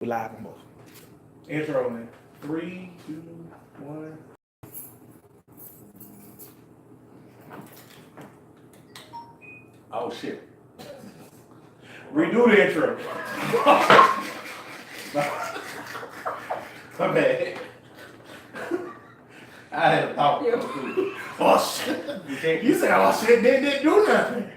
We live on both. Intro in 3, 2, 1. Oh shit. Redo the intro. My bad. I had a thought. Oh shit. You said oh shit, didn't do nothing.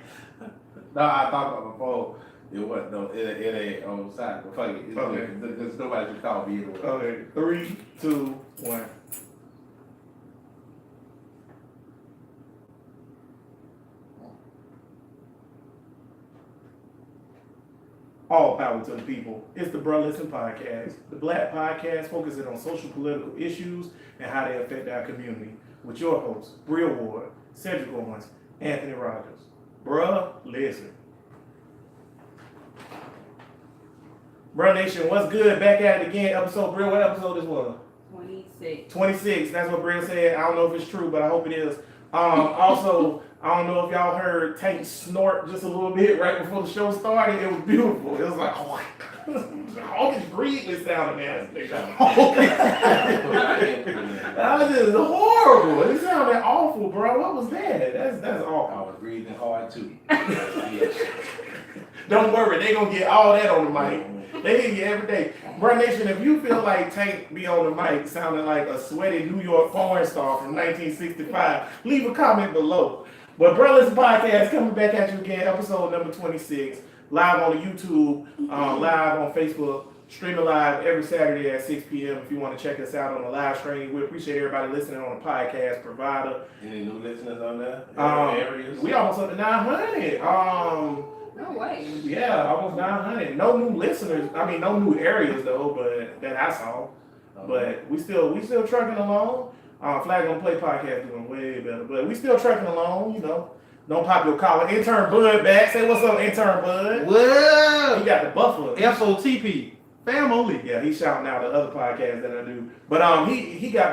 No, I thought about my phone. It wasn't no, it ain't on side. But fuck it. It's Okay. there's nobody to call me anyway. Okay, 3, 2, 1. All power to the people. It's the Bruh Listen Podcast. The Black Podcast focuses on social political issues and how they affect our community. With your hosts, Bria Ward, Cedric Owens, Anthony Rogers. Bruh Listen. Bruh Nation, what's good? Back at it again. Episode, Bria, what episode this was? 26. 26. That's what Bria said. I don't know if it's true, but I hope it is. Also, I don't know if y'all heard Tank snort just a little bit right before the show started. It was beautiful. It was like, oh, all this breathing sounded nasty. That was just horrible. It sounded awful, bro. What was that? That's I awful. was breathing hard too. Don't worry, they gonna get all that on the mic. They hear you every day. Bruh Nation, if you feel like Tank be on the mic sounding like a sweaty New York porn star from 1965, leave a comment below. But Bruh Listen Podcast coming back at you again, episode number 26, live on the YouTube, live on Facebook, streaming live every Saturday at 6 p.m. If you want to check us out on the live stream. We appreciate everybody listening on the podcast provider. Any new listeners on there? Areas? We almost up to 900. No way. Yeah, almost 900. No new listeners. I mean, no new areas though, but that I saw. But we still trucking along. Flag on Play podcast doing way better, but we still trucking along. You know, don't pop your collar. Intern Bud back. Say what's up, Intern Bud. What He got the buffer. FOTP. Family. Yeah, he's shouting out the other podcasts that I do. But he got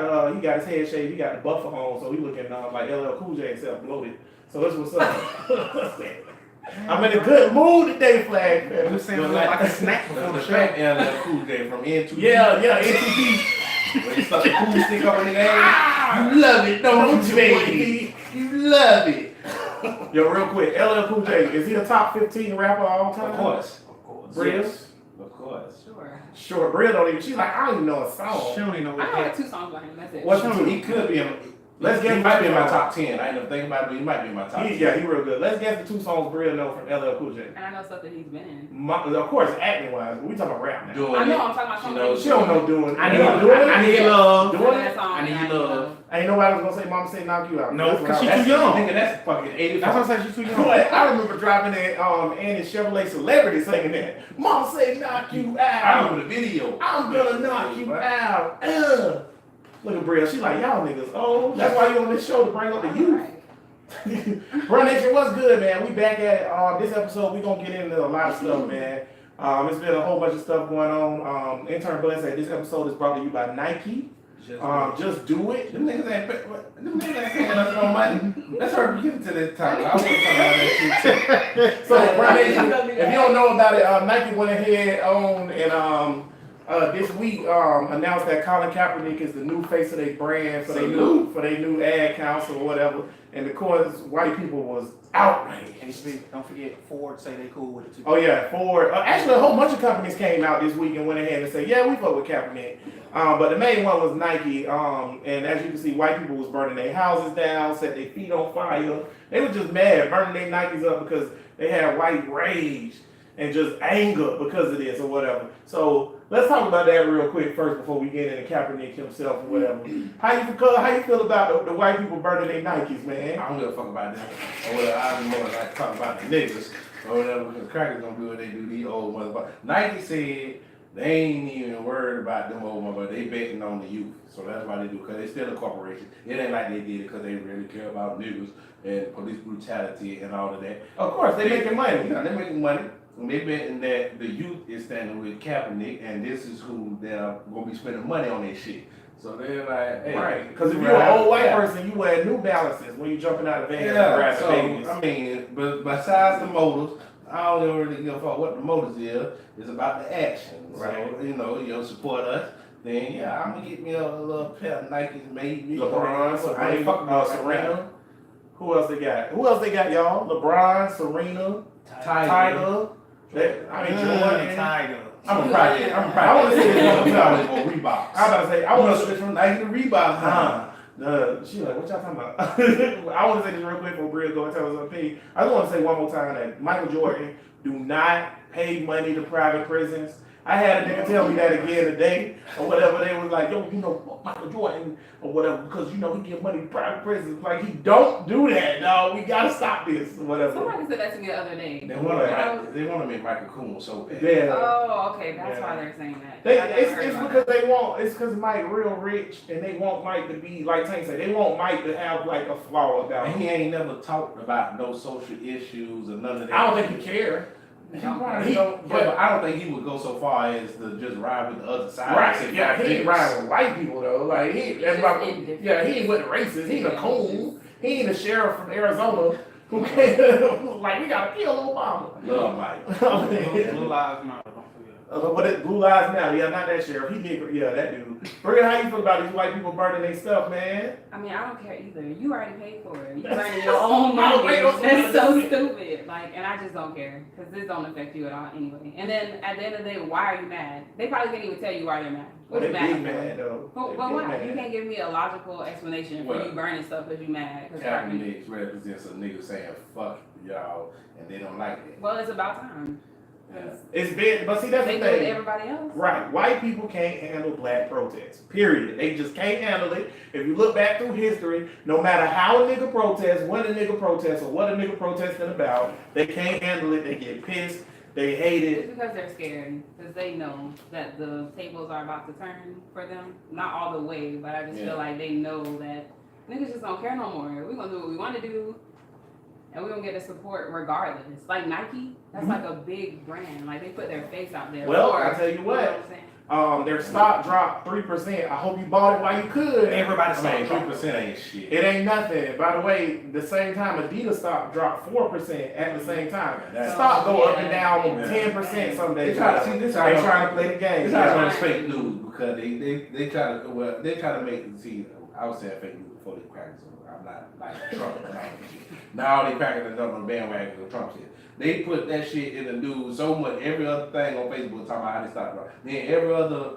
his head shaved. He got the buffer on, so he looking like LL Cool J himself bloated. So that's what's up. I'm in a good mood today, Flag. You Man. saying like a snack before The the show. fat LL Cool J from N2. Yeah, NTP. When you stuck the cool stick up on his ass. You love it, don't you, baby? You love it. Yo, real quick, LL Cool J, is he a top 15 rapper all time? Of course. Bria? Yes. Of course. Sure. Sure, Bria don't even, she's like, I don't even know a She song. don't even know I what know like that. 2 songs by him. That's it. What's He could be in. Let's He get might be in my top 10. I ain't never think about it, but he might be in my top 10. Yeah, he real good. Let's guess the 2 songs Bria know from LL Cool J. And I know stuff that he's been in. Of course, acting wise, but we talking about rap now. Doing I know, it. I'm talking about She songs. knows- She don't know doing it. I You need, know doing it? I need love. Doing That it? song, I need yeah, love. Ain't nobody was gonna say Mama say knock you out. No, That's what 'cause I- she that's- too young. Nigga, that's fucking 84. That's what I said. She's too young. But I remember driving that Annie Chevrolet Celebrity singing that. Mama say knock you I out. remember the video. I'm gonna knock you out. Look at Bria. She like, y'all niggas old. That's why you on this show to bring up the youth. Right. Bruh Nation, what's good, man? We back at it. This episode, we gonna get into a lot of stuff, man. It's been a whole bunch of stuff going on. Intern Bud said this episode is brought to you by Nike. Just do it. Them niggas ain't paying us no money. Let's hurry get to this time. I want to talk about that shit too. So, Bruh Nation, if you don't know about it, Nike went ahead on and this week announced that Colin Kaepernick is the new face of their brand for their new ad council or whatever. And of course, white people was outraged. And don't forget, Ford say they cool with it too. Oh yeah, Ford. Actually, a whole bunch of companies came out this week and went ahead and said, yeah, we fuck with Kaepernick. But the main one was Nike. And as you can see, white people was burning their houses down, set their feet on fire. They were just mad, burning their Nikes up because they had white rage and just anger because of this or whatever. So let's talk about that real quick first before we get into Kaepernick himself or whatever. How you feel about the white people burning their Nikes, man? I don't give a fuck about that. Or whatever. I don't more like talk about the niggas or whatever because crackers gonna do what they do. These old motherfuckers. Nike said they ain't even worried about them old motherfuckers. They betting on the youth, so that's why they do. Because they still a corporation. It ain't like they did it because they really care about niggas and police brutality and all of that. Of course, they making money. Yeah, they making money. And they betting that the youth is standing with Kaepernick, and this is who they're gonna be spending money on their shit. So they're like, hey, Right, because if you're an old white person, you wear New Balances when you jumping out of Vegas and yeah. grabbing So babies. I mean, but besides the motors, I don't really give a fuck what the motives is. It's about the action. Right. So, you'll support us. Then, yeah, I'm gonna get me a little pair of Nikes, maybe. LeBron, I ain't fucking Serena, with Serena. Who else they got? Who else they got, y'all? LeBron, Serena, Tiger. I mean, Jordan. Tiger. I'm a project. I wanna see this one. We always want Reeboks. I was about to say, I I want want to to switch from Nike to Reebok. She like, what y'all talking about? I want to say this real quick before Bria go and tell us her opinion. I just want to say one more time that Michael Jordan do not pay money to private prisons. I had a nigga tell me that again today, or whatever. They was like, yo, Michael Jordan, or whatever, because, he give money to private prisons. Like, he don't do that, dog. We got to stop this, or whatever. Somebody said that to me the other day. They want to make Michael Coon so bad. Yeah. Oh, okay, that's Yeah. why they're saying that. It's because Mike real rich, and they want Mike to be, like Tank said, they want Mike to have, like, a flaw about And him. he ain't never talked about no social issues or none of that. I don't think he care. He probably don't, but I don't think he would go so far as to just ride with the other side. Right, yeah, he ain't riding with white people though. Like he ain't with the racists. He the coon. He ain't the sheriff from Arizona who can't like we gotta kill Obama. Love Mike. Blue Lives Matter, don't forget. But it Blue Lives Matter, yeah, not that sheriff. He did, yeah, that dude. Bria, how you feel about these white people burning their stuff, man? I mean, I don't care either. You already paid for it. You burning your own I don't money. pay no That's so money. stupid. Like, and I just don't care because this don't affect you at all anyway. And then at the end of the day, why are you mad? They probably can't even tell you why they're mad. What They you big mad mad for? though. But They why? big mad. You can't give me a logical explanation for Well, you burning stuff because you mad. Cause Captain Hicks represents a nigga saying fuck y'all, and they don't like it. well, it's about time. Yeah. It's been, but see that's They the do it to thing. everybody else. Right. White people can't handle black protests. Period. They just can't handle it. If you look back through history, no matter how a nigga protests, when a nigga protests, or what a nigga protesting about, they can't handle it. They get pissed. They hate It's it. because they're scared, because they know that the tables are about to turn for them. Not all the way, but I just Yeah. feel like they know that niggas just don't care no more. We're gonna do what we want to do, and we're gonna get the support regardless. Like Nike, that's like a big brand. Like they put their face out there. Well, for- I tell you know what. I'm saying? Their stock dropped 3%. I hope you bought it while you could. Everybody's I mean, saying 3% ain't shit. It ain't nothing. By the way, the same time Adidas stock dropped 4% at the same time. That's- Stock go up and down Yeah. 10% some They days. try to see this. They trying to play the game. It's not Yeah. it's fake news because they try to they try to make I was saying fake news before they cracked, so I'm not like Trump and all that shit. Now they cracking and jumping on the bandwagon of Trump shit. They put that shit in the news so much. Every other thing on Facebook talking about how they stopped dropping. Then every other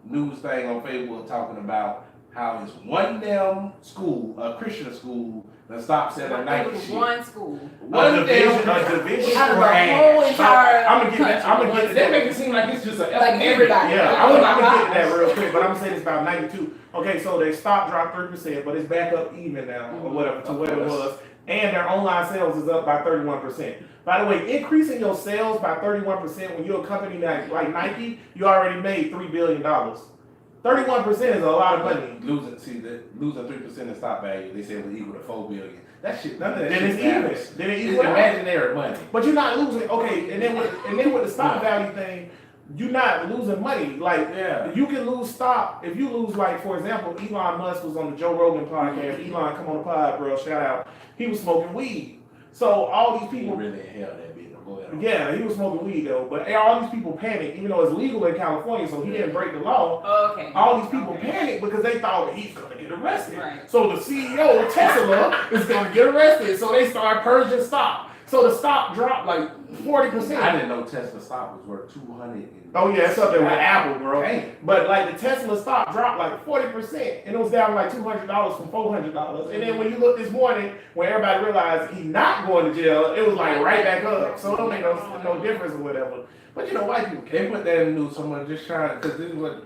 news thing on Facebook talking about how it's one damn school, a Christian school, that stopped selling It Nike was shit. one school. One A division Out of the brand. whole entire I'm gonna get that. I'm gonna country. get to They that. make it seem like it's just a Like everybody. Yeah, Oh I'm my gonna get to gosh. that real quick, but I'm gonna say this about 92. Okay, so their stock dropped 3%, but it's back up even now, or whatever, to where it was. And their online sales is up by 31%. By the way, increasing your sales by 31% when you're a company like Nike, you already made $3 billion. 31% is a lot of money. Losing 3% in stock value, they said was equal to $4 billion. That shit, none of that Then shit it's even. matters. Then it's It's even. imaginary money. But you're not losing. Okay, and then with the stock value thing, you're not losing money. Like Yeah. you can lose stock if you lose. Like for example, Elon Musk was on the Joe Rogan podcast. Elon, come on the pod, bro. Shout out. He was smoking weed. So all these People people. really hell that bitch. Go ahead. Yeah, he was smoking weed though. But all these people panicked, even though it's legal in California, so he didn't break the law. Oh, okay. All these people Okay. panicked because they thought that he's gonna get arrested. Right. So the CEO of Tesla is gonna get arrested. So they started purging stock. So the stock dropped like 40%. I didn't know Tesla stock was worth 200. Oh yeah, it's up there with Apple, bro. Dang. But like the Tesla stock dropped like 40%, and it was down like $200 from $400. And then when you look this morning, when everybody realized he's not going to jail, it was like right back up. So it don't make no difference or whatever. But you know, white people They can't. put that in the news someone just trying because this is what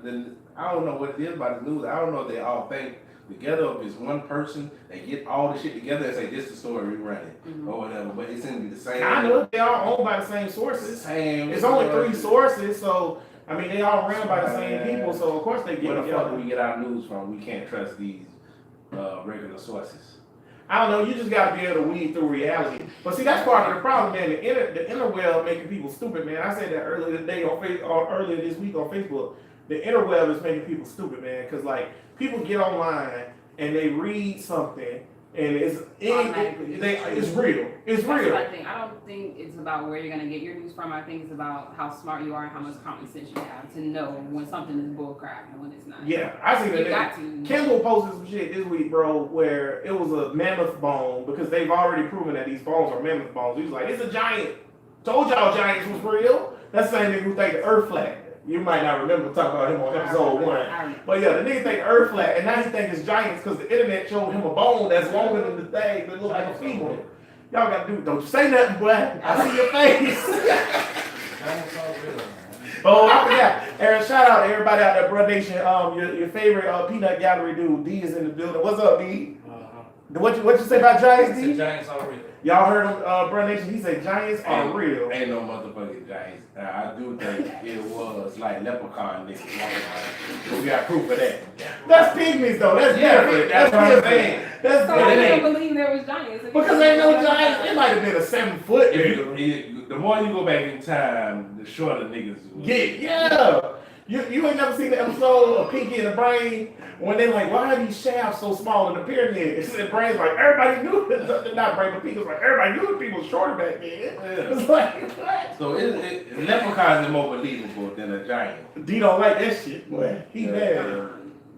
I don't know what it is about the news. I don't know if they all think together if it's one person, they get all the shit together and say this is the story we running or whatever. But it's gonna be the same. Kind of, they all owned by the same sources. Same. It's only 3 sources, so I mean they all ran by the same people. So of course they get Where the fuck do together. we get our news from? We can't trust these regular sources. I don't know. You just gotta be able to weed through reality. But see, that's part of the problem, man. The interweb making people stupid, man. I said that earlier today or earlier this week on Facebook. The interweb is making people stupid, man. Because like people get online and they read something And it's Automatically. it's real. It's That's real. what I think. I don't think it's about where you're gonna get your news from. I think it's about how smart you are and how much common sense you have to know when something is bullcrap and when it's not. Yeah, I seen You that. got to. Kendall posted some shit this week, bro, where it was a mammoth bone because they've already proven that these bones are mammoth bones. He was like, it's a giant. Told y'all giants was real. That's the same nigga who think the earth flat. You might not remember talking about him on episode 1. But yeah, the nigga think the earth flat, and now he think it's giants because the internet showed him a bone that's longer than the thing that look like a femur. Y'all gotta do, don't you say nothing, boy. I see your face. Oh, I forgot. Aaron, shout out to everybody out there, Bro Nation. Your favorite peanut gallery dude, D, is in the building. What's up, D? What you say about Giants, D? Giants are real. Y'all heard him, Bro Nation? He said Giants are real. Ain't no motherfucking Giants. I do think it was like leprechaun niggas walking around. We got proof of that. That's pygmies, though. That's different. That's what I'm different. saying. That's So I different. didn't believe there was giants. Because ain't no Giants. It might have been a 7 foot nigga. The more you go back in time, the shorter niggas. Yeah. You ain't never seen the episode of Pinky and the Brain when they like, why are these shafts so small in the pyramid? The Brain's like, everybody knew it. Not Brain, but Pinky's like, everybody knew people was shorter back then. It's like, what? So leprechauns are more believable than a giant. D don't like that shit, boy. He mad.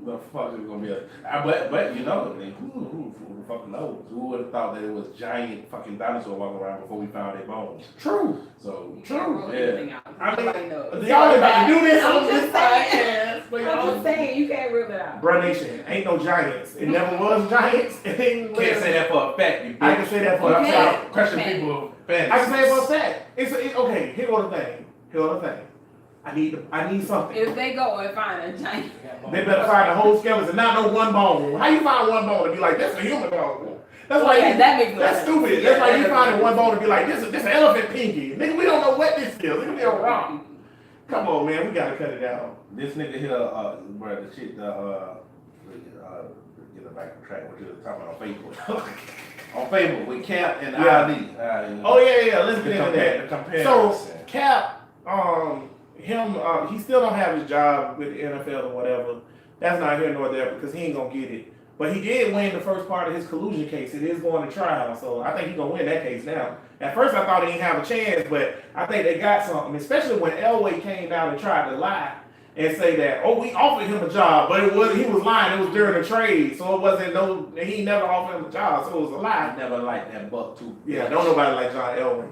The fuck is gonna be but you know, who the fuck knows? Who would have thought that it was giant fucking dinosaur walking around before we found their bones? True. So True. yeah. I mean, Nobody knows. y'all ain't about to do this I'm on this just saying. podcast. But I'm just saying, you can't rule it out. Bruh Nation, ain't no giants. It never was giants. It ain't Can't say that for a fact. You I can say that for a You fact. can't. Question Okay. people I can fantasies. say it for a fact. It's okay. Here go the thing. I need something. If they go and find a giant, They better find the whole skeleton, not no one bone. How you find one bone and be like, that's a human bone? That's why yeah, that makes no that's sense. stupid. Yeah, That's why you that find makes one no bone and be like, this is elephant pinky. Nigga, we don't know what this is. It could be a rock. Come on, man, we gotta cut it out. This nigga here, bro, the shit, get it back on track. What you were talking about on Facebook. On Facebook with Cap and Yeah. Ali. Oh yeah, let's get into that. The comparison. So Cap, he still don't have his job with the NFL or whatever. That's not here nor there because he ain't gonna get it. But he did win the first part of his collusion case. It is going to trial, so I think he's gonna win that case now. At first I thought he didn't have a chance, but I think they got something, especially when Elway came down and tried to lie and say that, oh, we offered him a job, but he was lying. It was during the trade, so it wasn't he never offered him a job, so it was a lie. I never liked that buck too. Yeah, don't nobody like John Elway.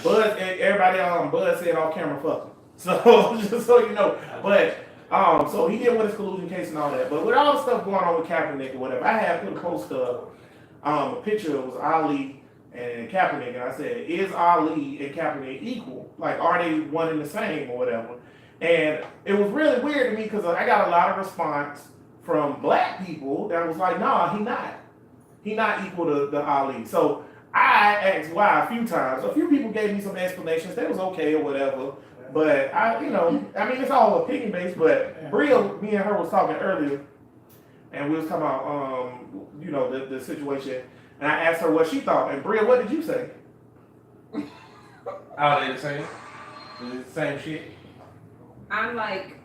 Bud said off camera, fuck him. So just so you know, but so he did win his collusion case and all that. But with all the stuff going on with Kaepernick or whatever, I had put a post up, a picture. It was Ali and Kaepernick, and I said, is Ali and Kaepernick equal? Like, are they one and the same or whatever? And it was really weird to me because I got a lot of response from black people that was like, nah, he not. He not equal to Ali. So I asked why a few times. A few people gave me some explanations. They was okay or whatever. But it's all opinion based. But Bria, me and her was talking earlier, and we was talking about the situation. And I asked her what she thought. And Bria, what did you say? Are they the same? Is it the same shit? I'm like,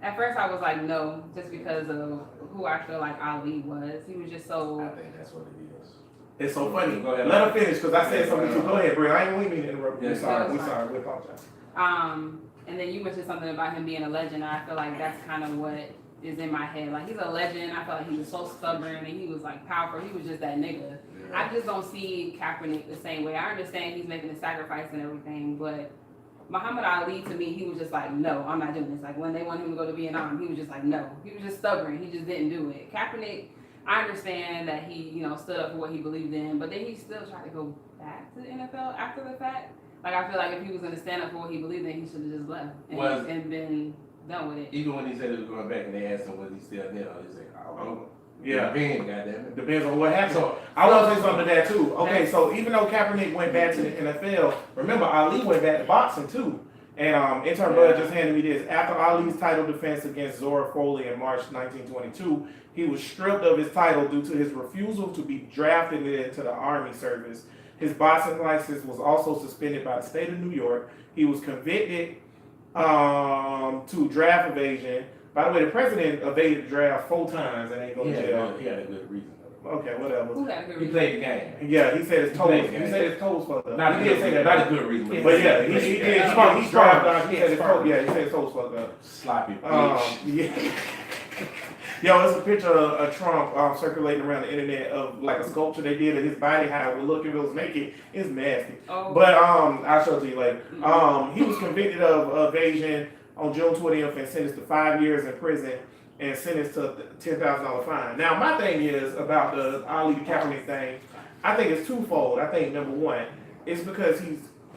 at first I was like, no, just because of who I feel like Ali was. He was just I so. think that's what it is. It's so funny. Go ahead. Let her finish because I said something too. Go ahead, Bria. I ain't mean to interrupt you. Yeah, We're sorry. no, We apologize. And then you mentioned something about him being a legend. And I feel like that's kind of what is in my head. Like, he's a legend. I felt like he was so stubborn and he was like powerful. He was just that nigga. I just don't see Kaepernick the same way. I understand he's making a sacrifice and everything, but Muhammad Ali, to me, he was just like, no, I'm not doing this. Like, when they wanted him to go to Vietnam, he was just like, no. He was just stubborn. He just didn't do it. Kaepernick, I understand that he, stood up for what he believed in, but then he still tried to go back to the NFL after the fact. Like, I feel like if he was going to stand up for what he believed in, he should have just left and been done with it. Even when he said he was going back and they asked him was he still there, he said, I don't know. Yeah. Depends, goddamn. Depends on what happens. So I want to say something to that too. Okay, so even though Kaepernick went back to the NFL, remember Ali went back to boxing too. And intern Bud just handed me this. After Ali's title defense against Zora Foley in March 1922, he was stripped of his title due to his refusal to be drafted into the Army service. His boxing license was also suspended by the state of New York. He was convicted to draft evasion. By the way, the president evaded the draft 4 times and ain't go to jail. He had a good reason. Okay, whatever. Who had a good He reason? played the game. Yeah, he said his toes. He He played said his toes fucked up. Not a He good did say reason. that. Not a good reason. But yeah, he did. He dropped down. He said his toes. Yeah, he said his toes fucked up. Sloppy bitch. Yeah. Yo, it's a picture of Trump circulating around the internet of like a sculpture they did of his body, how it would look if it was naked. It's nasty. Oh, But I'll show it to you later. He was convicted of evasion on June 20th and sentenced to 5 years in prison and sentenced to a $10,000 fine. Now, my thing is about the Ali Kaepernick thing. I think it's twofold. I think number one, it's because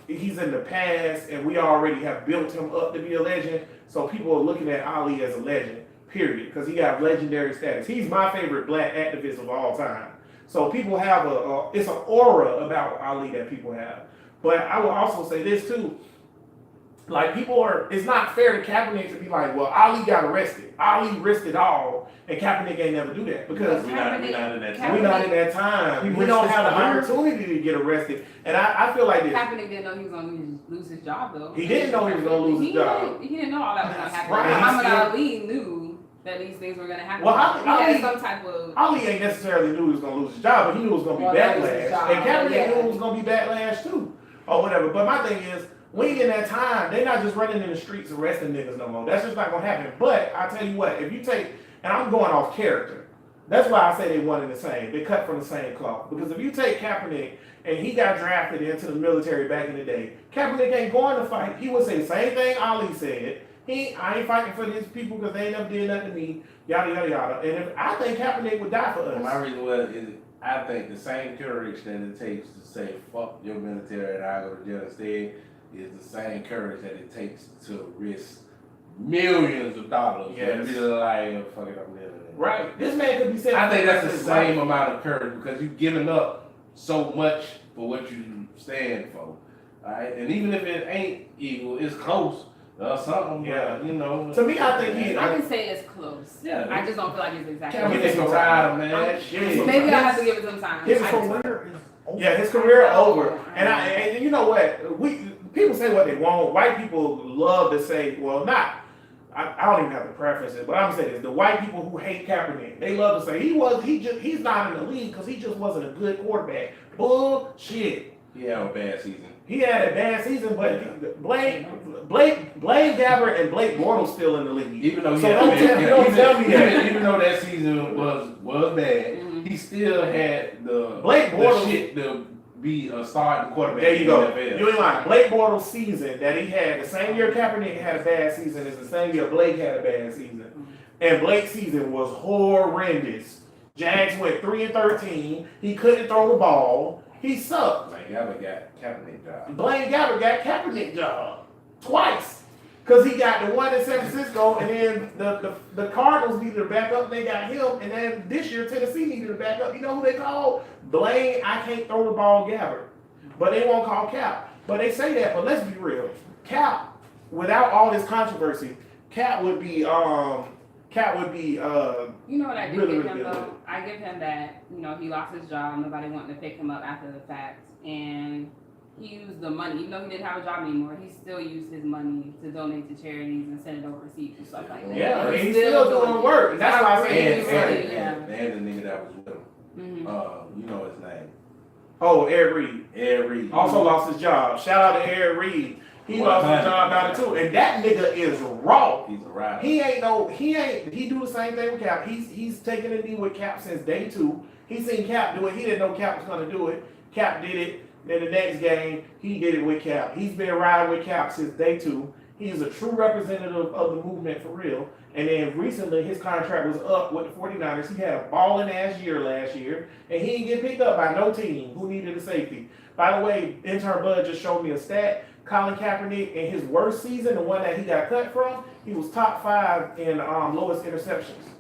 he's in the past and we already have built him up to be a legend. So people are looking at Ali as a legend. Period, because he got legendary status. He's my favorite black activist of all time. So people have it's an aura about Ali that people have. But I will also say this too, like it's not fair to Kaepernick to be like, well, Ali got arrested. Ali risked it all, and Kaepernick ain't never do that because We're not in that time. we're not in that time. We don't have the opportunity to get arrested. And I feel like this. Kaepernick didn't know he was going to lose his job though. He didn't know he was going to lose his job. He didn't know all that was going to happen. Right. Muhammad Ali knew that these things were going to happen. Well, he had some type of... Ali ain't necessarily knew he was going to lose his job, but he knew it was going to be backlash. And Kaepernick knew it was going to be backlash too, or whatever. But my thing is, we ain't in that time. They're not just running in the streets arresting niggas no more. That's just not going to happen. But I tell you what, if you take, and I'm going off character, that's why I say they one and the same. They cut from the same cloth. Because if you take Kaepernick and he got drafted into the military back in the day, Kaepernick ain't going to fight. He would say the same thing Ali said. I ain't fighting for these people because they ain't never did nothing to me, yada, yada, yada. And I think Kaepernick would die for us. My reason was I think the same courage that it takes to say fuck your military and I go to jail instead is the same courage that it takes to risk millions of dollars. Yes. And be like, fuck it, I'm living it. Right. This man could be saying. I think that's the same amount of courage because you've given up so much for what you stand for. Alright? And even if it ain't equal, it's close. Or something, Yeah. but, you know. To me, I think I can say it's close. Yeah. I just don't feel like it's exactly. Kaepernick's a rider, man. Yeah. Maybe I'll have to give it some time. His I career just- Yeah, his career over. And you know what? People say what they want. White people love to say, well, not. I don't even have the preferences, but I'm gonna say this: the white people who hate Kaepernick, they love to say he's not in the league because he just wasn't a good quarterback. Bullshit. He had a bad season. He had a bad season, but Blaine Gabbert and Blake Bortles still in the league. Even though he So had don't tell me that. even though that season was bad, Mhm. he still had the Blake Bortles- shit to be a starting quarterback. There you go. in the NFL. You ain't lying. Blake Bortles' season that he had, the same year Kaepernick had a bad season is the same year Blake had a bad season. And Blake's season was horrendous. Jags went 3-13. He couldn't throw the ball. He sucked. Like Gabbert got Kaepernick job. Blaine Gabbert got Kaepernick job twice. Because he got the one in San Francisco, and then the Cardinals needed a backup, and they got him. And then this year, Tennessee needed a backup. You know who they called? Blaine, I can't throw the ball, Gabbert. But they won't call Cap. But they say that, but let's be real. Cap, without all this controversy, Cap would be You know what I do Really, give really him good. though? I give him that, he lost his job, nobody wanted to pick him up after the fact. And he used the money, even though he didn't have a job anymore, he still used his money to donate to charities and send it overseas and stuff like that. Yeah, and he's still doing work. And that's why I say And- he's and- and the nigga that was with him. Mhm. You know his name. Oh, Eric Reed. Ed Reed. Also lost his job. Shout out to Eric Reed. He lost his job down there too. And that nigga is raw. He's a rider. He do the same thing with Cap. He's taking a knee with Cap since day 2. He seen Cap do it. He didn't know Cap was gonna do it. Cap did it. Then the next game, he did it with Cap. He's been riding with Cap since day 2. He's a true representative of the movement for real. And then recently, his contract was up with the 49ers. He had a balling ass year last year, and he didn't get picked up by no team who needed a safety. By the way, intern Bud just showed me a stat. Colin Kaepernick, in his worst season, the one that he got cut from, he was top 5 in lowest interceptions.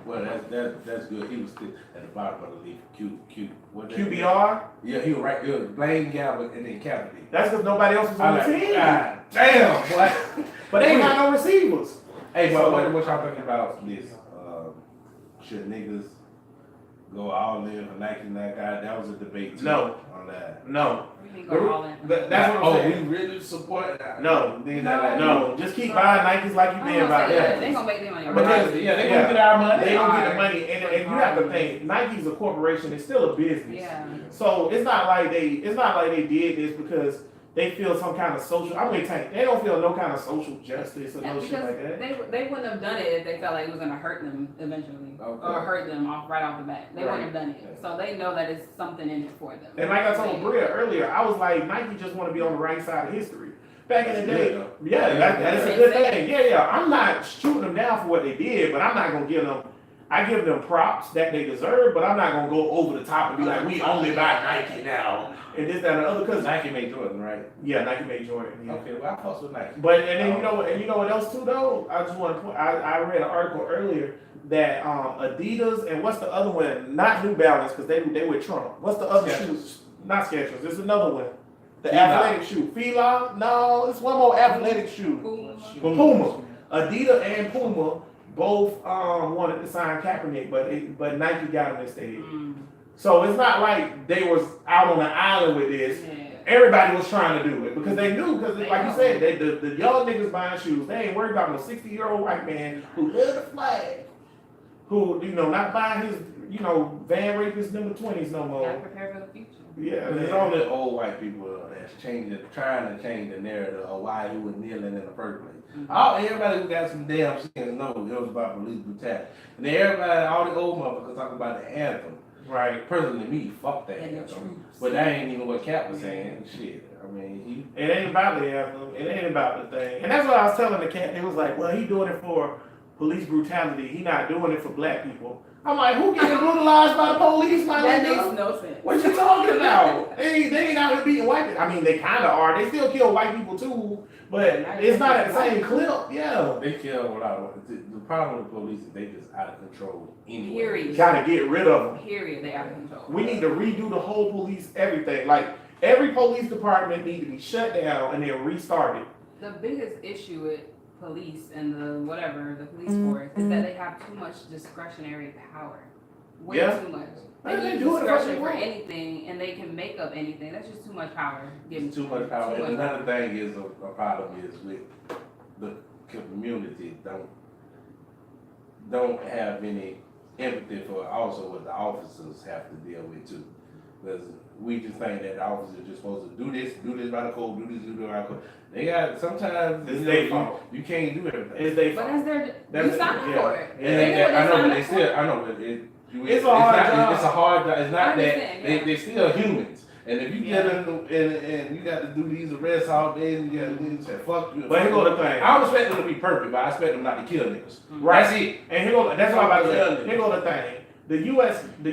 Well, that's good. He was still at the bottom of the league. QBR. Yeah, he was right. It was Blaine Gabbert and then Kaepernick. That's because nobody else was on the team. God damn, boy. But they ain't got no receivers. Hey, So- but what y'all thinking about this? Should niggas go all in for Nike and that guy. That was a debate too. No. On that. No. We can go all in. That's what I'm saying. We really support that. No. Things like No, just keep buying Nikes like you been buying. They gonna make their money. Because They gonna get our money. They don't get the money, and you have to think Nike's a corporation. It's still a business. Yeah. So it's not like they did this because they feel some kind of social. I mean, they don't feel no kind of social justice or Yeah, no shit because like that. they wouldn't have done it if they felt like it was gonna hurt them eventually, Okay. or hurt them right off the bat. They Right. wouldn't have done it, so they know that it's something in it for them. And like I told Bria earlier, I was like, Nike just want to be on the right side of history. Back in the day, yeah, that's a good thing. Yeah, I'm not shooting them down for what they did, but I'm not gonna give them. I give them props that they deserve, but I'm not gonna go over the top and be like, we only buy Nike now and this, that, and the other. Cause Nike made Jordan, right? yeah, Nike made Jordan. Yeah. Okay, well I fuss with Nike. But and then you know what else too though? I just want to point. I read an article earlier that Adidas and what's the other one? Not New Balance because they with Trump. What's the other Skechers. shoes? Not Skechers. It's another one. The Fila. athletic shoe. Fila? No, it's one more athletic shoe. Puma. Adidas and Puma both wanted to sign Kaepernick, but Nike got him instead. Mm, So it's not like they was out on the island with this. yeah. Everybody was trying to do it because they knew, because like you said, the young niggas buying shoes, they ain't worried about no 60-year-old white man who love the flag, who, not buying his, van rapist number 20s no Gotta more. prepare for the future. Yeah, There's man. only old white people that's trying to change the narrative of why he was kneeling in the first place. Everybody who got some damn sense know it was about police brutality. And then everybody, all the old motherfuckers talk about the anthem. Right. Personally, me, fuck that And the anthem. troops. But that ain't even what Cap was saying. Shit. I mean, It ain't about the anthem. It ain't about the thing. And that's what I was telling the cat. It was like, well, he doing it for police brutality. He not doing it for black people. I'm like, who getting brutalized by the police, my That nigga? makes no sense. What you talking about? They ain't out here beating white people. I mean, they kind of are. They still kill white people too, but it's not at the same clip. Yeah. they kill a lot of the problem with the police is they just out of control anyway. Period. Gotta get rid of them. Period. They out of control. We need to redo the whole police, everything. Like, every police department need to be shut down and then restarted. The biggest issue with police and the police force is that they have too much discretionary power. Way Yeah. too much. They They need do it discretion what for they want. anything, and they can make up anything. That's just too much power. given It's too much power. And another thing is a problem is with the community don't have any empathy for also what the officers have to deal with too. Because we just think that the officers are just supposed to do this by the code, do this by the code. They got sometimes It's their fault. you can't do everything. It's they But fault. that's you signed for it. Yeah. They know what I know, signed but they up still, for. I know, but It's a hard job. It's a hard job. It's I not that understand, yeah. they still humans. And if you Yeah. get and you got to do these arrests all day, and you got to do this, fuck you. But here go the thing. I don't expect them to be perfect, but I expect them not to kill niggas. Right. That's it. And that's what I'm about to Yeah. say. Here go the thing. The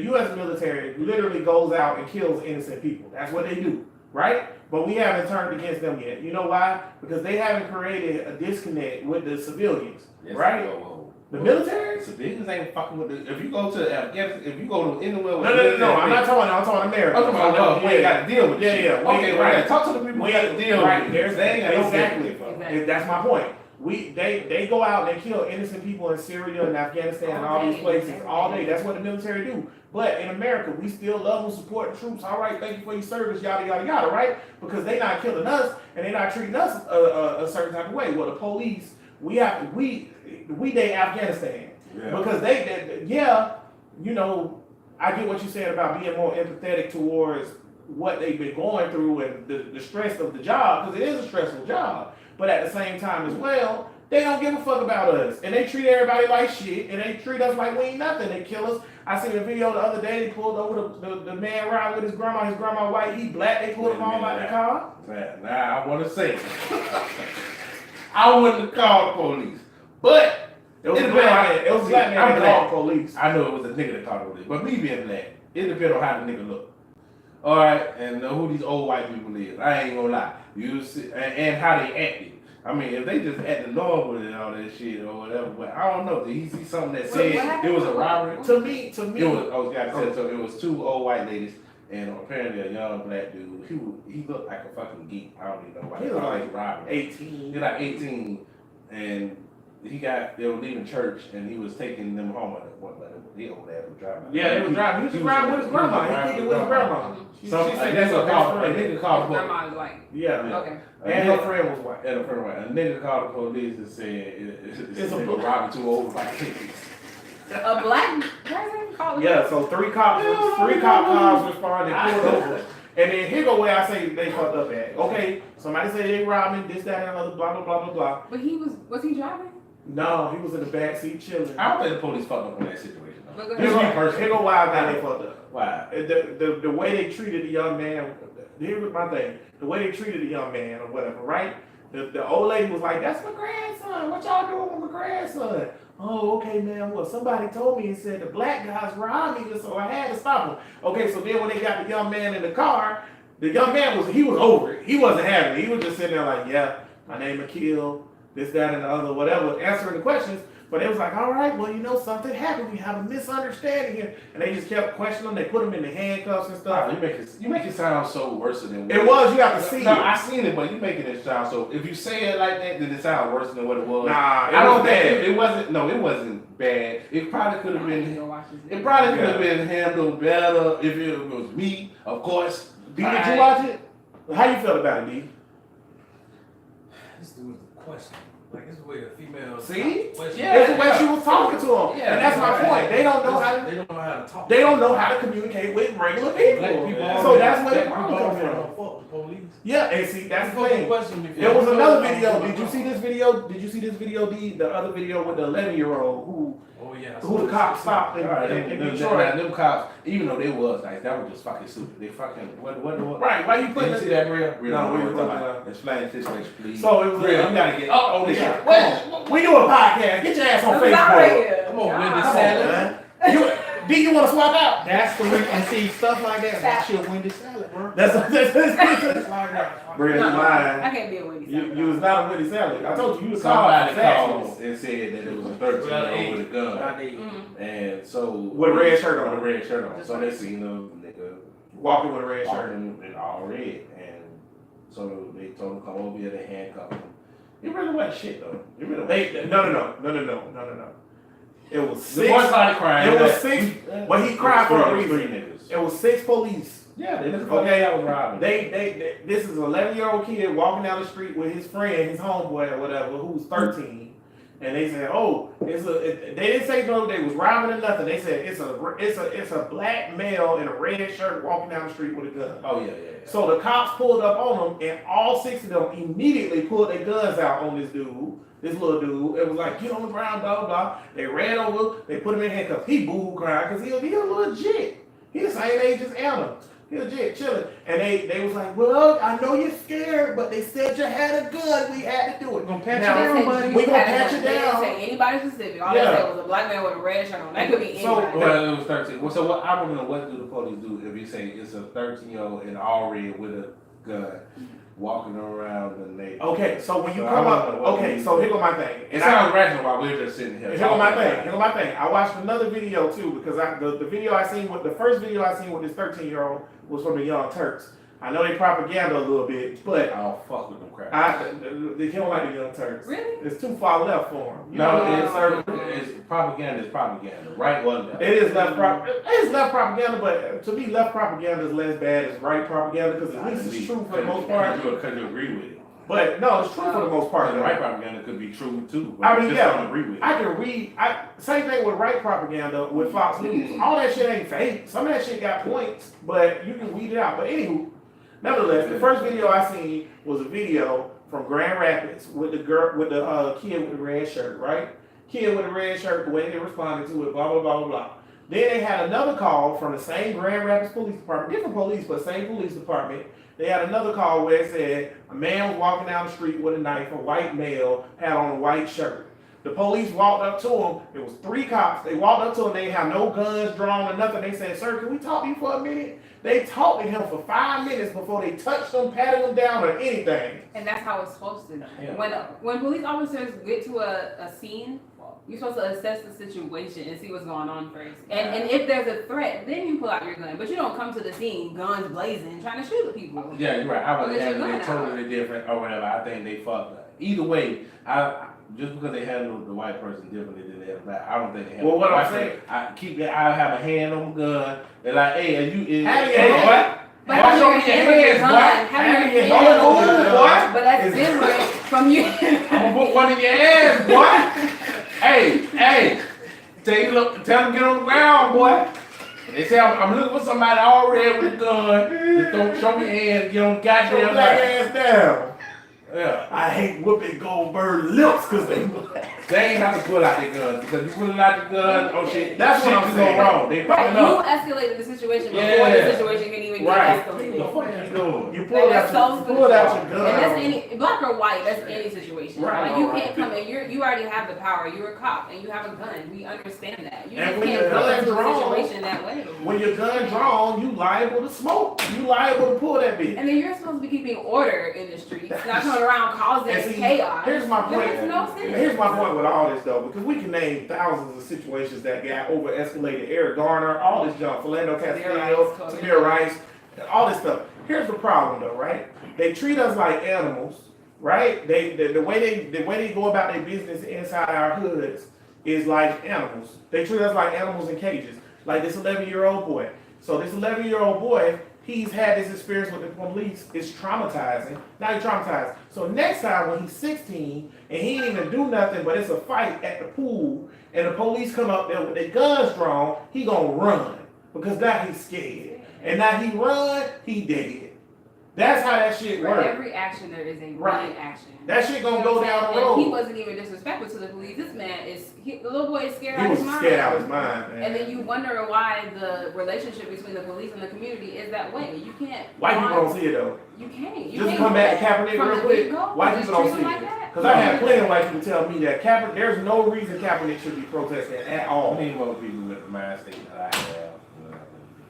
U.S. military literally goes out and kills innocent people. That's what they do, right? But we haven't turned against them yet. You know why? Because they haven't created a disconnect with the civilians, right? The military? Civilians ain't fucking with the. If you go to Afghanistan, if you go to anywhere with No. I'm not talking America. I'm talking about we ain't got to deal with Yeah, shit. yeah, we Okay, ain't- right. right. Talk to the people who got to deal right. with There's it. They ain't got no exactly. empathy for it. Exactly. That's my point. They go out and they kill innocent people in Syria and Afghanistan and all these places all day. That's what the military do. But in America, we still love and support the troops. All right, thank you for your service, yada yada yada, right? Because they not killing us and they not treating us a certain type of way. Well, the police, we they Afghanistan Yeah. because I get what you said about being more empathetic towards what they've been going through and the stress of the job, because it is a stressful job. But at the same time as well, they don't give a fuck about us. And they treat everybody like shit, and they treat us like we ain't nothing. They kill us. I seen a video the other day, they pulled over the man riding with his grandma white, he black, they pulled him all out the car. Now, I want to say, I wouldn't have called the police, but It was a It black man. It was a black man I'm that black. called police. I know it was a nigga that called the police. But me being black, it depends on how the nigga look. All right, and who these old white people is. I ain't gonna lie. You see, and how they acted. I mean, if they just acted normal and all that shit or whatever, but I don't know. Did he see something that said it was a robbery? To me, It was. Oh, yeah, I said so. It was two old white ladies and apparently a young black dude. He looked like a fucking geek. I don't even know why. He He was was like like robbery. 18. He like 18, and they were leaving church and he was taking them home. The old ass was driving. Yeah, they was driving. He was just riding with his grandma. He kicked it with his grandma. She Some said that's her best a friend. nigga called the police. Grandma is white. Yeah. Okay. And her friend was white. And a friend of mine. A nigga called the police and said it's a nigga robbing 2 over by tickets. A black person called. Yeah, so 3 cop cars responded, pulled over. And then here go where I say they fucked up at. Okay, somebody said they robbed me, this, that, and another, blah, blah, blah, blah, blah. But was he driving? No, he was in the back seat chilling. I don't think the police fucked up on that situation. Though. But go Here ahead. go why now they fucked up. Why? The way they treated the young man, here was my thing. The way they treated the young man or whatever, right? The old lady was like, that's my grandson. What y'all doing with my grandson? Oh, okay, man. Well, somebody told me and said the black guys robbed me, so I had to stop him. Okay, so then when they got the young man in the car, the young man was over it. He wasn't having it. He was just sitting there like, yeah, my name Akil, this, that, and the other, whatever, answering the questions. But it was like, all right, well, something happened. We have a misunderstanding here. And they just kept questioning him. They put him in the handcuffs and stuff. You make it sound so worse than It was. You have to see no, it. I seen it, but you making it sound so. If you say it like that, then it sounds worse than what it was. Nah, I don't think it wasn't. No, it wasn't bad. It probably could have I need to been. go watch this It video. probably could have been handled better if it was me, of course. D, did you watch it? How you feel about it, D? This dude was a question. Like, this is where a female. See? Question. Yeah. That's the way she was talking to him. Yeah, And that's my point. They don't know how to. They don't know how to talk. They don't know how to communicate with regular Black people. people. So that's where the black problem people comes from. don't fuck the police. Yeah, and see, that's the thing. Question before. There was another video. Did you see this video? Did you see this video, D? The other video with the 11-year-old Oh yeah. who the cop stopped in Detroit. Them cops, even though they was nice, that was just fucking stupid. They fucking what? Right, why you putting Did you see it? that real? No, we we were were talking talking about- about. Explain the situation, please. So it was Real, you gotta get up on this Yeah. shit. Well, we do a podcast. Get your ass on I'm Facebook. sorry. Come on, Wendy Come on, Salad. man. D, you want to swap out? That's the way, and see, stuff like that, that's your Wendy salad, bro. That's It's like that. Bro, you No, lying. I can't be a Wendy. You was not a witty salad. I told you was Somebody called called and said that it was a 13-year-old with a gun. I need. Mm-hmm. And so With a red shirt on. With a red shirt on. So they seen him nigga walking with a red shirt. walking in all red. And so they told him come over here to handcuff him. It really wasn't shit though. It really wasn't. No. It was The boy six. started crying. It was six. Well, he cried for a reason. Three niggas. It was 6 police. Yeah, they just Okay. that was robbing. This is an 11-year-old kid walking down the street with his friend, his homeboy or whatever, who's 13. And they said, oh, they didn't say no, they was robbing or nothing. They said it's a black male in a red shirt walking down the street with a gun. Oh yeah. So the cops pulled up on them, and all 6 of them immediately pulled their guns out on this dude, this little dude. It was like, get on the ground, blah, blah. They ran over, they put him in handcuffs. He boo-hoo crying because he a legit. He the same age as Anna. He legit, chilling. And they was like, well, I know you're scared, but they said you had a gun. We had to do it. We're gonna pat Now, you down, buddy. we gonna pat you They didn't down. say anybody specific. All Yeah. they said was a black man with a red shirt on. That could be So- anybody. Well, it was 13. Well, so what? I don't know what do the police do if you say it's a 13-year-old in all red with a gun walking around the neighborhood. Okay, so when you So come I up, don't know what okay, we so do. here go my thing. It sounds rational while we're just sitting here. Here go my talking thing. about Here go my thing. I watched another video too because the video I seen with the first video I seen with this 13-year-old was from the Young Turks. I know they propaganda a little bit, it. but I don't fuck with them crap. they don't like the Young Turks. Really? It's too far left for them. No, it's propaganda. It's propaganda. Right one. It is left propaganda, but to me, left propaganda is less bad as right propaganda because at least it's true for the most part. Because you agree with it. But no, it's true for the most part. The right propaganda could be true too. But I you mean, just yeah, don't agree with it. I can read. Same thing with right propaganda with Fox News. All that shit ain't fake. Some of that shit got points, but you can weed it out. But anywho, nevertheless, the first video I seen was a video from Grand Rapids with the kid with the red shirt, right? Kid with the red shirt, the way they responded to it, blah blah blah blah blah. Then they had another call from the same Grand Rapids Police Department, different police, but same police department. They had another call where it said a man was walking down the street with a knife, a white male, had on a white shirt. The police walked up to him. It was 3 cops. They walked up to him. They had no guns drawn or nothing. They said, sir, can we talk to you for a minute? They talked to him for 5 minutes before they touched him, patted him down, or anything. And that's how it's supposed to. Yeah. When police officers get to a scene, you're supposed to assess the situation and see what's going on first. And if there's a threat, then you pull out your gun. But you don't come to the scene, guns blazing, trying to shoot at people. Yeah, you're right. I would Well, have it's your it gun totally different or whatever. I think they fucked up. Either way, just because they handle the white person differently than the black, I don't think they handle Well, what the I'm white saying- person. I have a hand on my gun. They're like, hey, are you? Have your hey, hand- what? But Boy, having show your me hand your on your hands, gun, boy. having your Having hand your on hand your on gun, your but that's is- different from you. I'm gonna put one in your ass, boy. hey, tell them get on the ground, boy. They say I'm looking for somebody already with a gun. Just don't show me your hands, get on the Your goddamn black ground. ass down. Yeah. I hate Whoopi Goldberg lips because they black. They ain't have to pull out their guns because you pull out the gun, oh shit, That's what shit I'm can saying. go wrong. They Right, fucking you up. escalated the situation before Yeah. the situation can even Right. get The escalated. fuck you doing? You pulled That's out so your gun. And that's any black or white. That's any situation. Right. Like you can't come in. You already have the power. You're a cop and you have a gun. We understand that. You And just when can't your come gun's into a drawn- situation that way. When your gun drawn, you liable to smoke. You liable to pull that bitch. And then you're supposed to be keeping order in the streets, not coming around causing And see, chaos. here's my That point. makes no sense. Here's my point with all this though, because we can name thousands of situations that got over escalated. Eric Garner, all this junk, Philando Castile, Tamir Rice, all this stuff. Here's the problem though, right? They treat us like animals, right? The way they go about their business inside our hoods is like animals. They treat us like animals in cages. Like this 11-year-old boy. So this 11-year-old boy, he's had this experience with the police. It's traumatizing. Now he's traumatized. So next time when he's 16 and he ain't even do nothing, but it's a fight at the pool and the police come up there with their guns drawn, he gonna run because now he's scared. And now he run, he dead. That's how that shit For works. every action, there is a Right. reaction. That shit gonna go down the And he road. wasn't even disrespectful to the police. This man the little boy is scared He out of was his mind. scared out of his mind, man. And then you wonder why the relationship between the police and the community is that way. You can't. White people don't see it though. You can't. You Just can't come do back to that Kaepernick from real the quick. get-go. White Just people don't treat see him like it. that. Because I had plenty of white people tell me that there's no reason Kaepernick should be protesting at I all. need more people with the mind state that I have.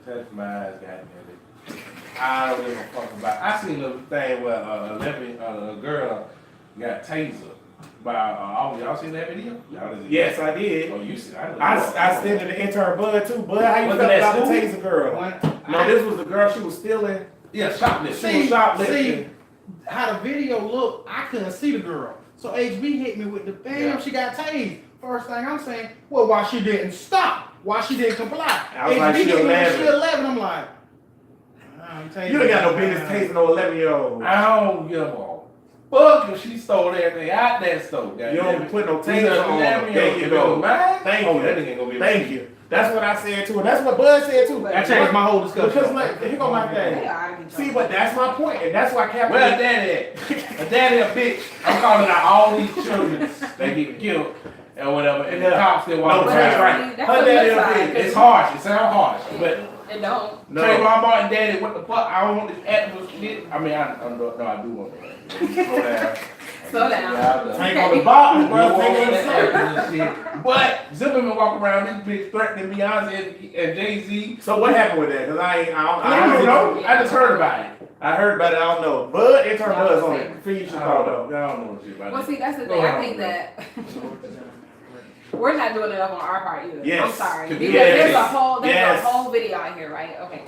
Touch my eyes, goddamn it. I don't give a fuck about. I seen a thing where a girl got tasered by y'all seen that video? Y'all didn't see Yes, that? I did. Oh, you see? I sent it to intern Bud too. Bud, how you Was felt it at about the school? taser girl? No, this was the girl. She was stealing. Yeah, shoplifting. She was shoplifting. See how the video looked, I couldn't see the girl. So HB hit me with the bam, Yeah. she got tased. First thing I'm saying, well, why she didn't stop? Why she didn't comply? I was like, she hit me when 11. She 11. I'm like, You ain't got no business tasing no 11-year-old. I don't give a fuck if she stole everything out that store. You don't put no Taser taser on. There you go. Thank Oh, you. that nigga ain't gonna be. Thank you. That's what I said too, and that's what Bud said too. that changed my whole discussion. Because like, here go my They thing. are out of See, control. but that's my point, and that's why Kaepernick. Where daddy at? A daddy a bitch. I'm calling out all these children that get killed and whatever, and the Yeah. cops still No, walking But that's around. right. that's Her the daddy flip a side, bitch. 'cause It's harsh. It sounds harsh, but it don't. No. Trayvon Martin daddy, what the fuck? I don't want this activist shit. I mean, I do want that. Slow down. Slow down. Yeah, Tank on the box, I bro. do Tank on want the that circle. activist shit. But Zimmerman walk around this bitch threatening Beyonce and Jay-Z. So what happened with that? Because I I don't know. I just heard about it. I heard about it. I don't know. Bud, intern Bud's on it. Figure you should I call don't though. know. I don't know shit about Well, it. see, that's the thing. I think that we're not doing enough on our part either. Yes. I'm sorry. Because Yes. there's Yes. a whole video out here, right? Okay.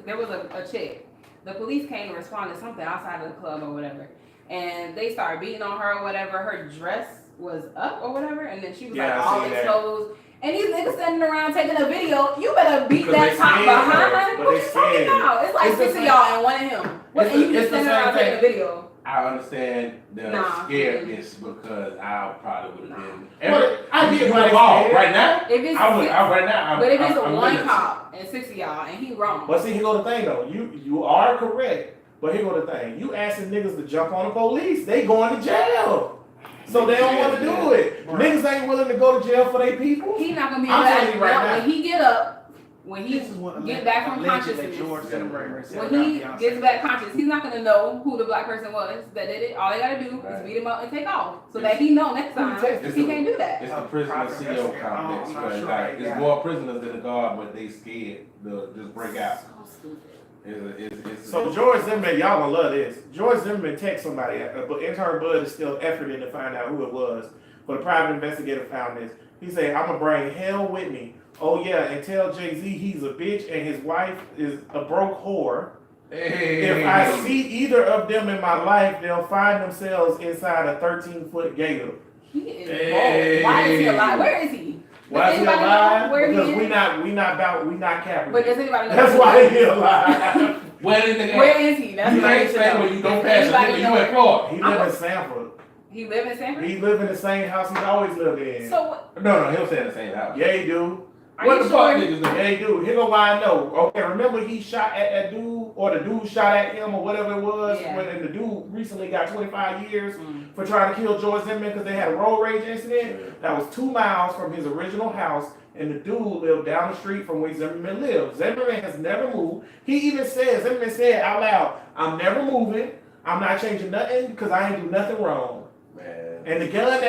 There was a chick. The police came to respond to something outside of the club or whatever. And they started beating on her or whatever. Her dress was up or whatever. And then she was Yeah, like I all seen that. exposed. And these niggas standing around taking a video. You better beat Because that they top scared behind. her, but What they you talking scared. about? It's like It's the 6 of same- y'all and one of him. What, It's and the- you just it's the standing around same taking a thing. video. I understand the Nah. scaredness because I probably would have been. Well, I get you why they involved scared. right now. If it's Right now. But if it's I'm one willing. cop and 6 of y'all and he wrong. But see, here go the thing though. You are correct. But here go the thing. You asking niggas to jump on the police, they going to jail. So they don't want to do it. Right. Niggas ain't willing to go to jail for their people. He's not gonna be I'm able to telling you right now. when he get up, when he This is what get back from consciousness. George Zimmerman said When about he Beyonce. gets back conscious, he's not gonna know who the black person was that did it. All they gotta do Right. is beat him up and take off, so that he know next time It's he the- can't do that. It's the prisoner CO complex, I'm not but sure like I it's got more prisoners than the guard, but they scared to just break out. So stupid. It's So George Zimmerman, y'all gonna love this. George Zimmerman text somebody, but intern Bud is still efforting to find out who it was. But a private investigator found this. He said, "I'm gonna bring hell with me. Oh yeah, and tell Jay-Z he's a bitch and his wife is a broke whore. If I see either of them in my life, they'll find themselves inside a 13-foot gator." He is Hey. bold. Why is he alive? Where is he? Why is he anybody know alive? where he Because is? we not Kaepernick. But does anybody know? That's why he alive. Where did the Where is he? That's You what I ain't need to saying know. when you don't Does pass a anybody nigga, you know in Florida. He live in Sanford. He live in Sanford? He live in the same house he's always lived in. So what? No, he don't stay in the same house. Yeah, he do. Are What you the sure? fuck niggas do? Yeah, he do. Here go why I know. Okay, remember he shot at that dude, or the dude shot at him, or whatever it was, Yeah. when and the dude recently got 25 years Mm. for trying to kill George Zimmerman because they had a road rage incident. Yeah. That was 2 miles from his original house, and the dude lived down the street from where Zimmerman lived. Zimmerman has never moved. He even said, Zimmerman said out loud, "I'm never moving. I'm not changing nothing because I ain't do nothing wrong." Man. And the gun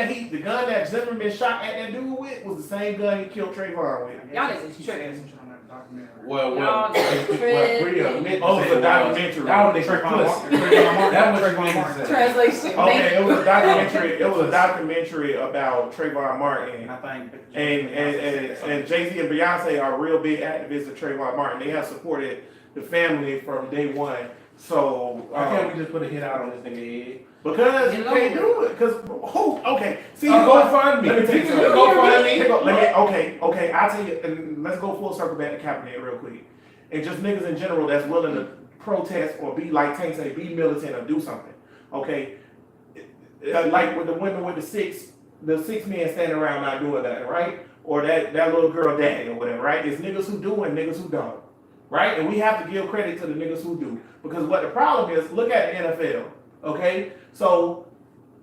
that Zimmerman shot at that dude with was the same gun he killed Trayvon with. Y'all niggas tripping. Well, Y'all Bria tripping. meant to say it was a documentary. Y'all niggas pussy. That was what you meant to say. Translation. Okay, it was a documentary. It was a documentary about Trayvon Martin. I think. And Jay-Z and Beyonce are real big activists of Trayvon Martin. They have supported the family from day one. So Why can't we just put a hit out on this nigga head? because you can't do it. Because who? Okay, see, Go fund me. Let me tell you You something. can go fund me. Here go- okay. I'll tell you, and let's go full circle back to Kaepernick real quick. And just niggas in general that's willing to protest or be like Tank say, be militant or do something. Okay, like with the women with the six men standing around not doing that, right? Or that little girl daddy or whatever, right? It's niggas who do and niggas who don't, right? And we have to give credit to the niggas who do, because what the problem is, look at the NFL, okay? So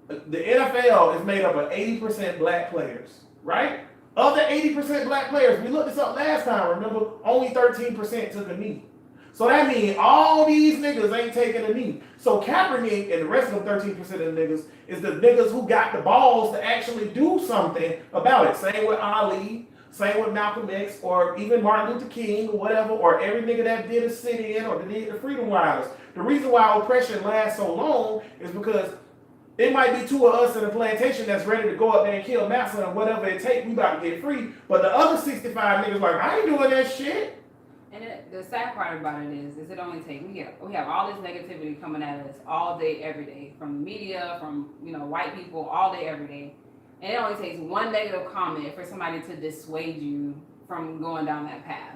the NFL is made up of 80% black players, right? Of the 80% black players, we looked this up last time, remember? Only 13% took a knee. So that means all these niggas ain't taking a knee. So Kaepernick and the rest of them 13% of the niggas is the niggas who got the balls to actually do something about it. Same with Ali, same with Malcolm X, or even Martin Luther King, or whatever, or every nigga that did a sit-in or that did the Freedom Riders. The reason why oppression lasts so long is because it might be 2 of us in a plantation that's ready to go up there and kill Massa and whatever it takes, we about to get free. But the other 65 niggas like, I ain't doing that shit. And the sad part about it is it only takes, we have all this negativity coming at us all day, every day, from the media, from, white people, all day, every day. And it only takes one negative comment for somebody to dissuade you from going down that path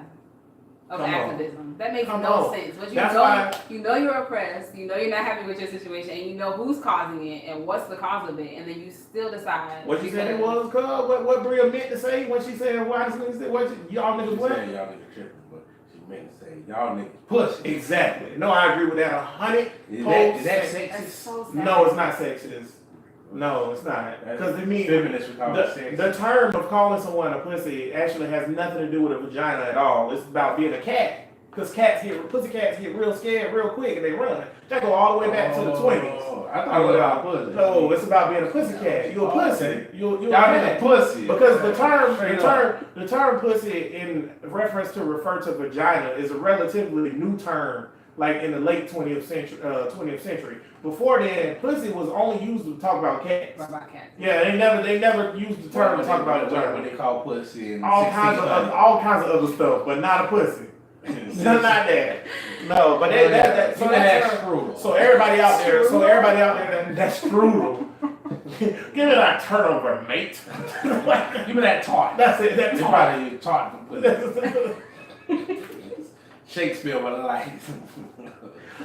of Come on. activism. That makes Come no on. sense. But That's why- you're oppressed, you're not happy with your situation, and you know who's causing it and what's the cause of it, and then you still decide. What you said it was, cuz? What Bria meant to say when she said, why this nigga said, y'all niggas She what? said y'all niggas tripping, but she meant to say y'all niggas pussy. Exactly. No, I agree with that 100. Is that That's sexist? so sad. No, it's not sexist. No, it's not. Because it means Feminists would call it sexist. the term of calling someone a pussy actually has nothing to do with a vagina at all. It's about being a cat. Because pussycats get real scared real quick and they run. That go all the way back to the 20s. I thought it was about pussy. No, it's about being a pussycat. You a pussy. You a Y'all cat. niggas pussy. Because Straight up. the term pussy in reference to refer to vagina is a relatively new term, like in the late 20th century. Before then, pussy was only used to talk about cats. What about cats? Yeah, they never used the term to talk about When vagina. they call pussy and All kinds of other stuff, but not a pussy. Not that. No, but that so that's that's strudel. so everybody out there, that's strudel. Give me that turnover, mate. Give me that tart. That's it. That's It's all. probably tart from pussy. Shakespeare with a light.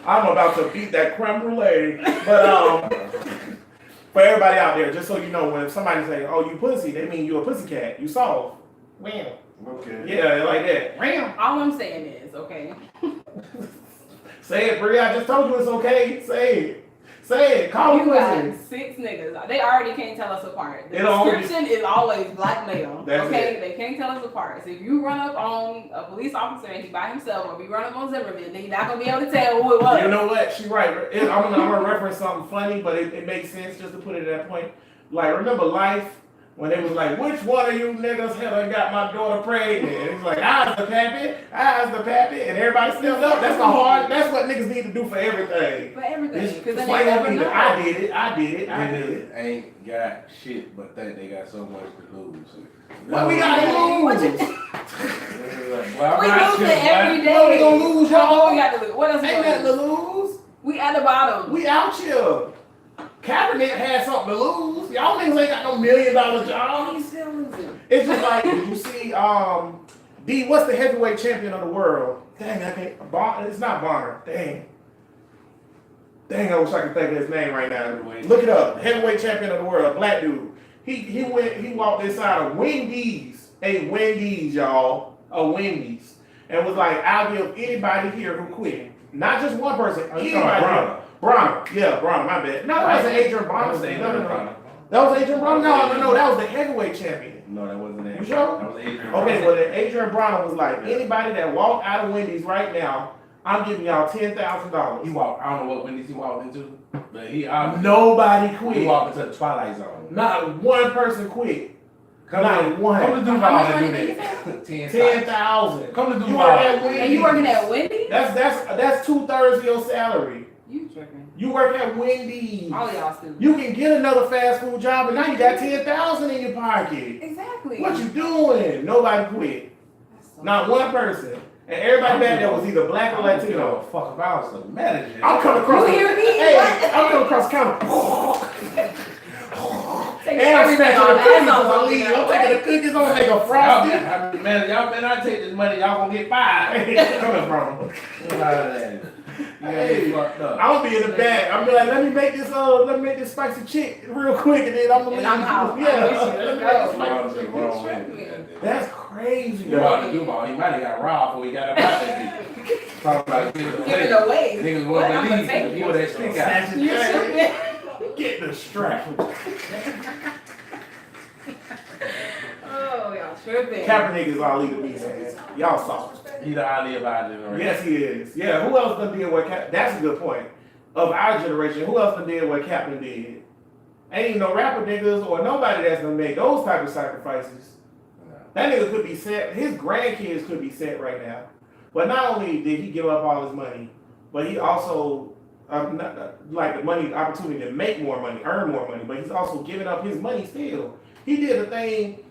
I'm about to beat that creme brulee. But for everybody out there, just so you know, when somebody say, "Oh, you pussy," they mean you a pussycat. You soft. Wham. Okay. Yeah, like that. Wham. All I'm saying is, okay, Say it, Bria. I just told you it's okay. Say it. Say it. Call me you got pussy. 6 niggas. They already can't tell us apart. The It always- description is always black male. That's okay, it. they can't tell us apart. So if you run up on a police officer and he by himself, or if you run up on Zimmerman, then you're not gonna be able to tell who it was. You know what? She right. I'm gonna reference something funny, but it makes sense just to put it at that point. Like, remember Life? When they was like, which one of you niggas have got my daughter pregnant? And it's like, I's the pappy, and everybody stepped up. That's what niggas need to do for everything. For everything, because then Swing they on never me. know. I did it. Niggas ain't got shit, but think they got so much to lose. What we gotta lose? Well, We lose it every day. What we gonna lose, How y'all? we got to lose? What else we Ain't gonna nothing to lose? lose. We at the bottom. We out here. Kaepernick had something to lose. Y'all niggas ain't got no $1 million jobs. He's still losing. It's just like you see, what's the heavyweight champion of the world? Dang, I can't. It's not Bonner. Dang, I wish I could think of his name right now. Look it up. Heavyweight champion of the world, black dude. He walked inside of Wendy's, y'all, a Wendy's, and was like, I'll give anybody here who quit, not just one person, anybody. Bronner, yeah, Bronner, my bad. No, that wasn't Adrian Bronner. No. That was Adrian Bronner? No, that was the heavyweight champion. No, that wasn't Adrian. You sure? That was Adrian. Okay, well then Adrian Bronner was like, anybody that walked out of Wendy's right now, I'm giving y'all $10,000. He walked. I don't know what Wendy's he walked into, but Nobody he quit. walked into the Twilight Zone. Not one person quit. Not one. Come to Duval How much and money do did that. 10,000. Come to You Duval. work at Wendy's. And you working at Wendy's? That's 2/3 of your salary. You tripping. You work at Wendy's. All y'all stupid. You can get another fast food job, and now you got 10,000 in your pocket. Exactly. What you doing? Nobody quit. That's so Not one person. And everybody back there was either black or I don't give Latino. a fuck about some manager. I'm coming across. You hear me? Hey, What? I'm coming across the counter. Taking And I'm everything snatching on the cookies that. as I leave. I'm taking the cookies. I'm gonna make a Y'all, frosty. y'all better not take this money. Y'all gonna get fired. Hey, coming from. Get out of there. You gotta Hey, get fucked up. I'm gonna be in the back. I'm be like, let me make this spicy chick real quick, and then I'm gonna And I'm out. Yeah, I wish you let me would make this go. spicy Wrong with it. That's crazy. You about to do ball. He might have got robbed before he got up out there. Talking about giving Give it away. Niggas What? want I'm to gonna leave. take You it. that stick out. Snatch You it tripping. back. Get the strap. Oh, y'all tripping. Kaepernick is all leader beast, man. Y'all soft. He the Ali about it already. Yes, he is. Yeah, who else done did what That's a good point. Of our generation, who else done did what Kaepernick did? Ain't even no rapper niggas or nobody that's gonna make those type of sacrifices. That nigga could be set, his grandkids could be set right now. But not only did he give up all his money, but he also, like the money, the opportunity to make more money, earn more money, but he's also giving up his money still. He did a thing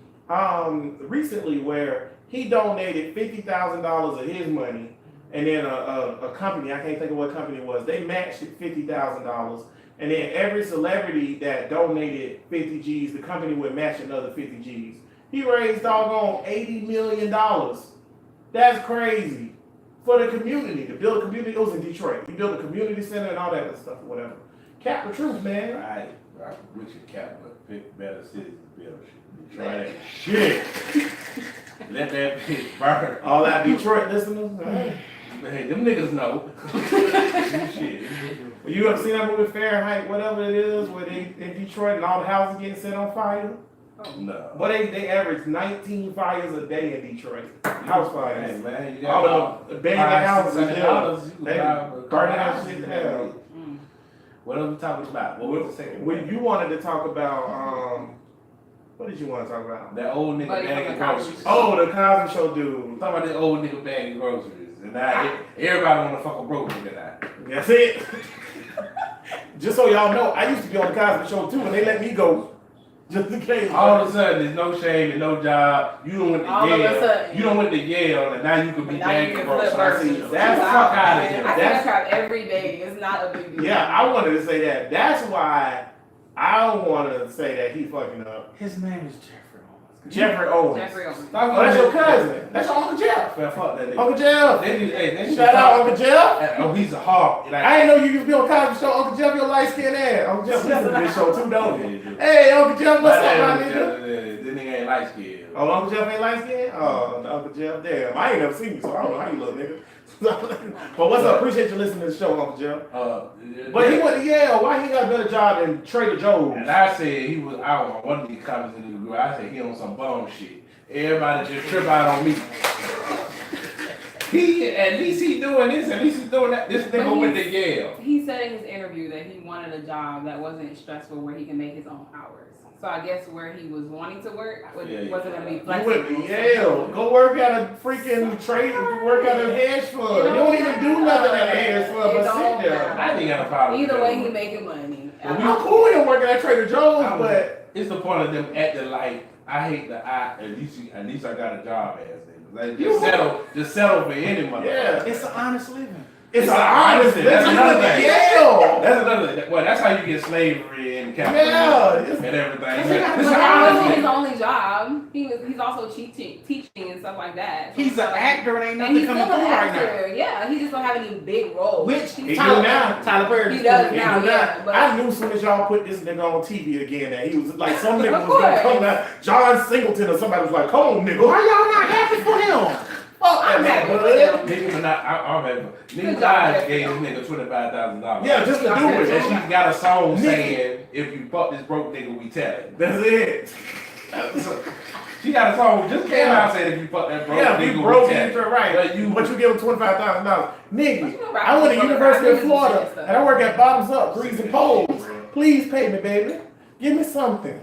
recently where he donated $50,000 of his money, and then a company, I can't think of what company it was, they matched it $50,000, and then every celebrity that donated 50 G's, the company would match another 50 G's. He raised doggone $80 million. That's crazy. For the community, to build a community. It was in Detroit. He built a community center and all that other stuff, whatever. Cap the truth, man. Right. I wish you cap, but pick better cities to build shit. Detroit ain't shit. Let that bitch burn. All that Detroit listeners. Hey. Hey, them niggas know. Shit. You ever seen that movie Fahrenheit, whatever it is, where they in Detroit and all the houses getting set on fire? No. But they average 19 fires a day in Detroit. House Hey, fires. man, you All got of the abandoned houses is $500-$600. They burning that shit down. What are we talking about? What was the second When one? you wanted to talk about, what did you want to talk about? That old nigga Buddy from bagging the Cosby groceries. Show. Oh, the Cosby Show dude. Talking about this old nigga bagging groceries. And now everybody wanna fuck a broke nigga now. That's it. Just so y'all know, I used to be on the Cosby Show too, and they let me go. Just in case. All of a sudden, there's no shame and no job. You don't went to All of a Yale. sudden. You don't went to Yale, and now you could be Now you bagging can groceries. flip burgers. See, that's fuck out of here. I see That's- that crap every day. It's not a big deal. Yeah, I wanted to say that. That's why I don't want to say that he fucking up. His name is Jeffrey Owens. Jeffrey Owens. Jeffrey Owens. Stop Oh, that's your going cousin. That's your Uncle Jeff. Man, fuck that nigga. Uncle Jeff. They Shout out Uncle Jeff. Oh, he's a hawk. Like, I didn't know you could be on Cosby Show. Uncle Jeff, your light skinned ass. Uncle Jeff, listen to this show too, don't you? Hey, Uncle Jeff, what's up, my nigga? This nigga ain't light skinned. Oh, Uncle Jeff ain't light skinned? Oh, Uncle Jeff, damn. I ain't never seen you, so I don't know how you look, nigga. But what's up? Appreciate you listening to the show, Uncle Jeff. But he went to Yale. Why he got a better job than Trader Joe's? And I said he was out on one of these comments in the group. I said he on some bum shit. Everybody just trip out on me. He at least he doing this, at least he's doing that. This nigga went to Yale. He said in his interview that he wanted a job that wasn't stressful, where he can make his own hours. So I guess where he was wanting to work wasn't gonna be You flexible. went to Yale. Go work at a freaking trade, work at a hedge fund. You don't even do nothing at a hedge fund but sit there. I ain't got a problem. Either with way, that. he making money. I'm cool with him working at Trader Joe's, but It's the point of them acting like I hate the at least I got a job ass niggas. Like just settle for any mother. yeah. It's an honest living. It's an honest. That's another thing. Yeah. That's another thing. Well, that's how you get slavery and capitalism Yeah. and everything. But It's an that honest wasn't thing. his only job. He's also teaching and stuff like that. He's an actor and ain't And nothing he's coming still through an right now. actor. Yeah, he just don't have any big roles. Which He Tyler, do now. Tyler Perry. He does He now, do yeah, not. but- I knew as soon as y'all put this nigga on TV again that he was like some nigga Of was gonna course. come out. John Singleton or somebody was like, "Come on, nigga." Why y'all not happy for him? Fuck I'm that happy man, with bud. him. Nicki Minaj, I'm happy. Nicki Good job, Minaj Jeff. gave this nigga $25,000. Yeah, just to do And it. she got a song Nicki. saying, "If you fuck this broke nigga, we tell it." That's it. She got a song just came out saying, "If you fuck that broke Yeah, nigga, we broke we tell into it." it right. But you- But you give him $25,000. Nigga, But you know, I went to rappers University are of Florida rappers and and I work at Bottoms Up, Grease and Poles. Please pay me, baby. Give me something.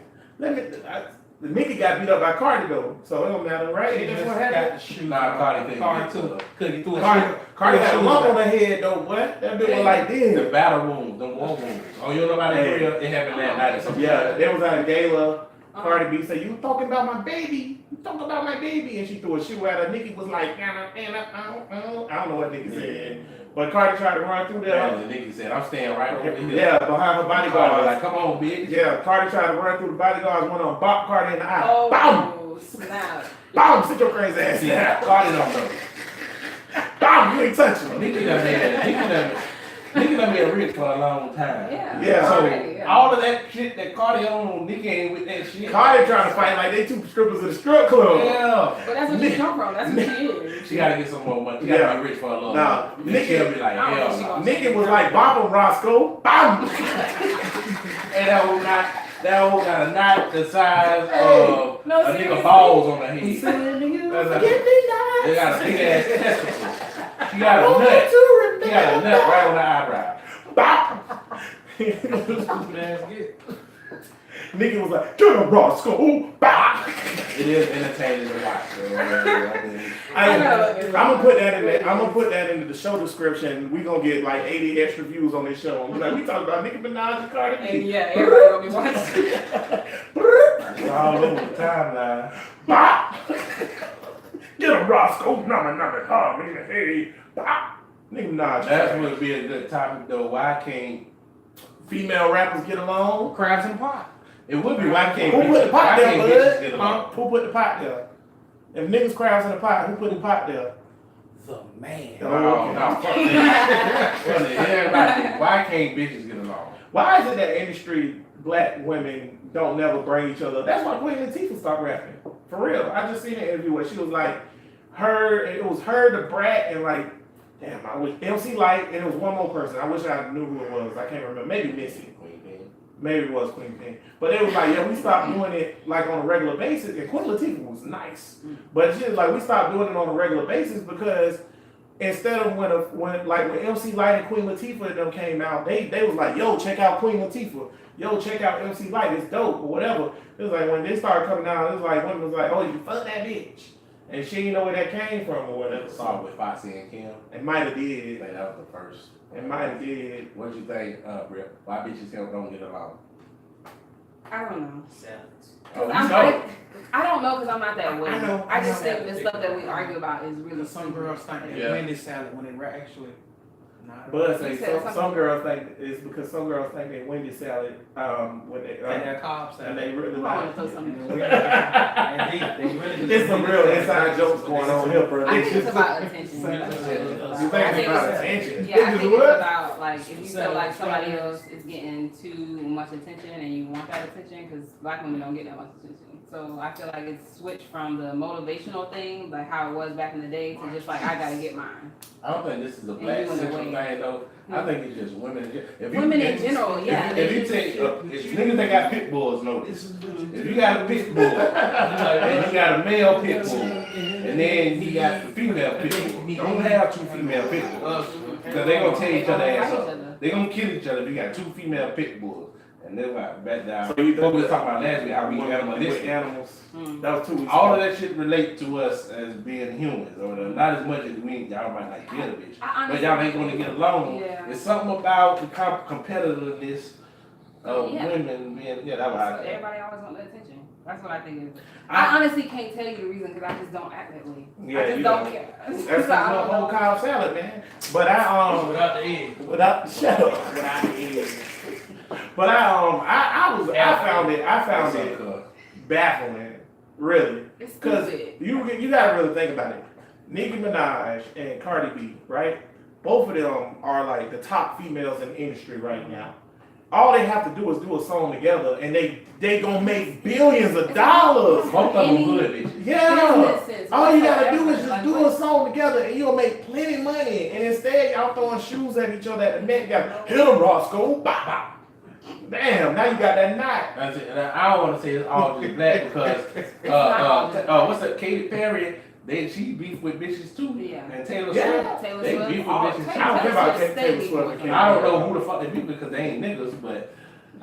The nigga got beat up by Cardi though, so it don't matter, right? That's what happened. Got the shoe. Nah, Cardi couldn't Cardi get too. to her. Cookie threw a Cardi had a shoe. lump on her head though, what? That bitch was like The this. battle wounds, the war wounds. Oh, you don't know about that? Hey. It happened that night or something. Yeah, they was at a gala. Uh-huh. Cardi B said, "You talking about my baby? You talking about my baby?" And she threw a shoe at her. Nicki was like, I don't know what Nicki said, but Cardi tried to run through there. And the nigga said, "I'm staying right over here." Yeah, behind her Cardi was bodyguard. like, "Come on, bitch." Yeah, Cardi tried to run through the bodyguards, went on bop Cardi in the eye. Oh, Bam! snap. Bam! Sit your crazy ass See, down. Cardi don't know. Bam! You ain't touching me. Nicki done been rich for a long time. Yeah. Yeah. So Already, yeah. all of that shit that Cardi on, Nicki ain't with that shit. Cardi trying to fight like they two strippers at the strip club. Yeah. But that's where she come from. That's what she is. She gotta get some more money. She Yeah. gotta be rich for a little Nah, while. Nicki- Nicki'll be like, I don't hell think she no. gonna- Nicki was like, "Bop him, Roscoe." Bam! And that whole got a knot the size of No, a nigga seriously. balls on her He head. said, "You That's forget me not." They got a big ass testicle. She got I a want nut. you to She got a remember. nut right on the eyebrow. Bop! Man, get. Nicki was like, "Get him, Roscoe." Bop! It is entertaining to watch. So, I gotta look this I'm up. gonna put that in there. I'm gonna put that into the show description. We gonna get like 80 extra views on this show. We're like, we talking about Nicki Minaj and Cardi And B. yeah, everybody gonna be watching. it's all over the timeline. Bop! Get him, Roscoe. Number. Oh, nigga, hey. Bop! Nicki Minaj. That would be a good topic though. Why can't Female rappers get along. Crabs in the pot. it would be why can't Who put the pot why there, can't bitches bud? get Huh? along? Who put the pot there? If niggas crabs in the pot, who put the pot there? The man. Oh, No, okay. no, fuck that. Fuck that. Everybody, why can't bitches get along? Why is it that industry black women don't never bring each other? That's why Queen Latifah stopped rapping. For real. I just seen an interview where she was like, it was her, the Brat, and like, damn, I wish MC Light, and it was one more person. I wish I knew who it was. I can't remember. Maybe Missy. Queen Bee. Maybe it was Queen Pen. But it was like, yeah, we stopped doing it like on a regular basis. And Queen Latifah was nice. But she was like, we stopped doing it on a regular basis because instead of when MC Light and Queen Latifah and them came out, they was like, yo, check out Queen Latifah. Yo, check out MC Light. It's dope or whatever. It was like when they started coming out, it was like one was like, oh, you fuck that bitch. And she didn't know where that came from or whatever. That song with Foxy and Kim. It might have I did. think that was the first. It might have did. What you think, Britt? Why bitches don't get along? I don't know. Oh, you I'm know. like, I don't know because I'm not that way. I know. I just think the stuff that we argue about is really Some girls think that Yeah. Wendy's salad when they actually not. But say You said some something. girls think it's because some girls think they Wendy's salad when they and their cob and salad. they really I like. want to throw something. And they really just- There's some real inside jokes going on here, bro. I think it's about attention. You I think think it's about it's- attention? Yeah, I Niggas think what? it's about like if you feel like somebody else is getting too much attention and you want that attention, because black women don't get that much attention. So I feel like it's switched from the motivational thing, like how it was back in the day, to just like I gotta get mine. I don't think this is a black you in the central way. thing though. I think it's just women. If you, Women in if- general, yeah. If you take, if niggas that got pit bulls know this. If you got a pit bull and you got a male pit bull, and then he got the female pit bull, don't have two female pit bulls because they gonna tear each other ass up. They gonna kill each other if you got two female pit bulls. And then back down. So you What we was talking about last week, how we With animalistic. animals. Mm. That was 2 weeks All of ago. that shit relate to us as being humans, or not as much as y'all might like get a bitch. I But honestly y'all ain't gonna get along. Yeah. It's something about the competitiveness of Yeah. women being, yeah, that's what I think. Everybody always want the attention. That's what I think is. I honestly can't tell you the reason because I just don't act that way. Yeah, I just you don't don't. care. That's So just I a don't whole know. Cobb salad, man. But I Without the egg. without shut up. Without the egg. But I found it baffling, really. It's Because stupid. you gotta really think about it. Nicki Minaj and Cardi B, right? Both of them are like the top females in the industry right now. All they have to do is do a song together, and they gonna make billions of dollars. Both of them good bitches. Yeah. Business sense. All you gotta What's do the is just difference? do a song together, and you'll make plenty of money. And instead, y'all throwing shoes at each other at the Met Gala. Hit 'em, Roscoe. Bop, bop. Damn, now you got that knot. That's it. And I don't want to say it's all just black because what's that? Katy Perry, she beef with bitches too. Yeah. And Taylor Yeah. Swift, Taylor they Swift. beef with all- bitches. I don't care about Taylor Taylor Swift Swift. with them. I don't know who the fuck they beef with because they ain't niggas, but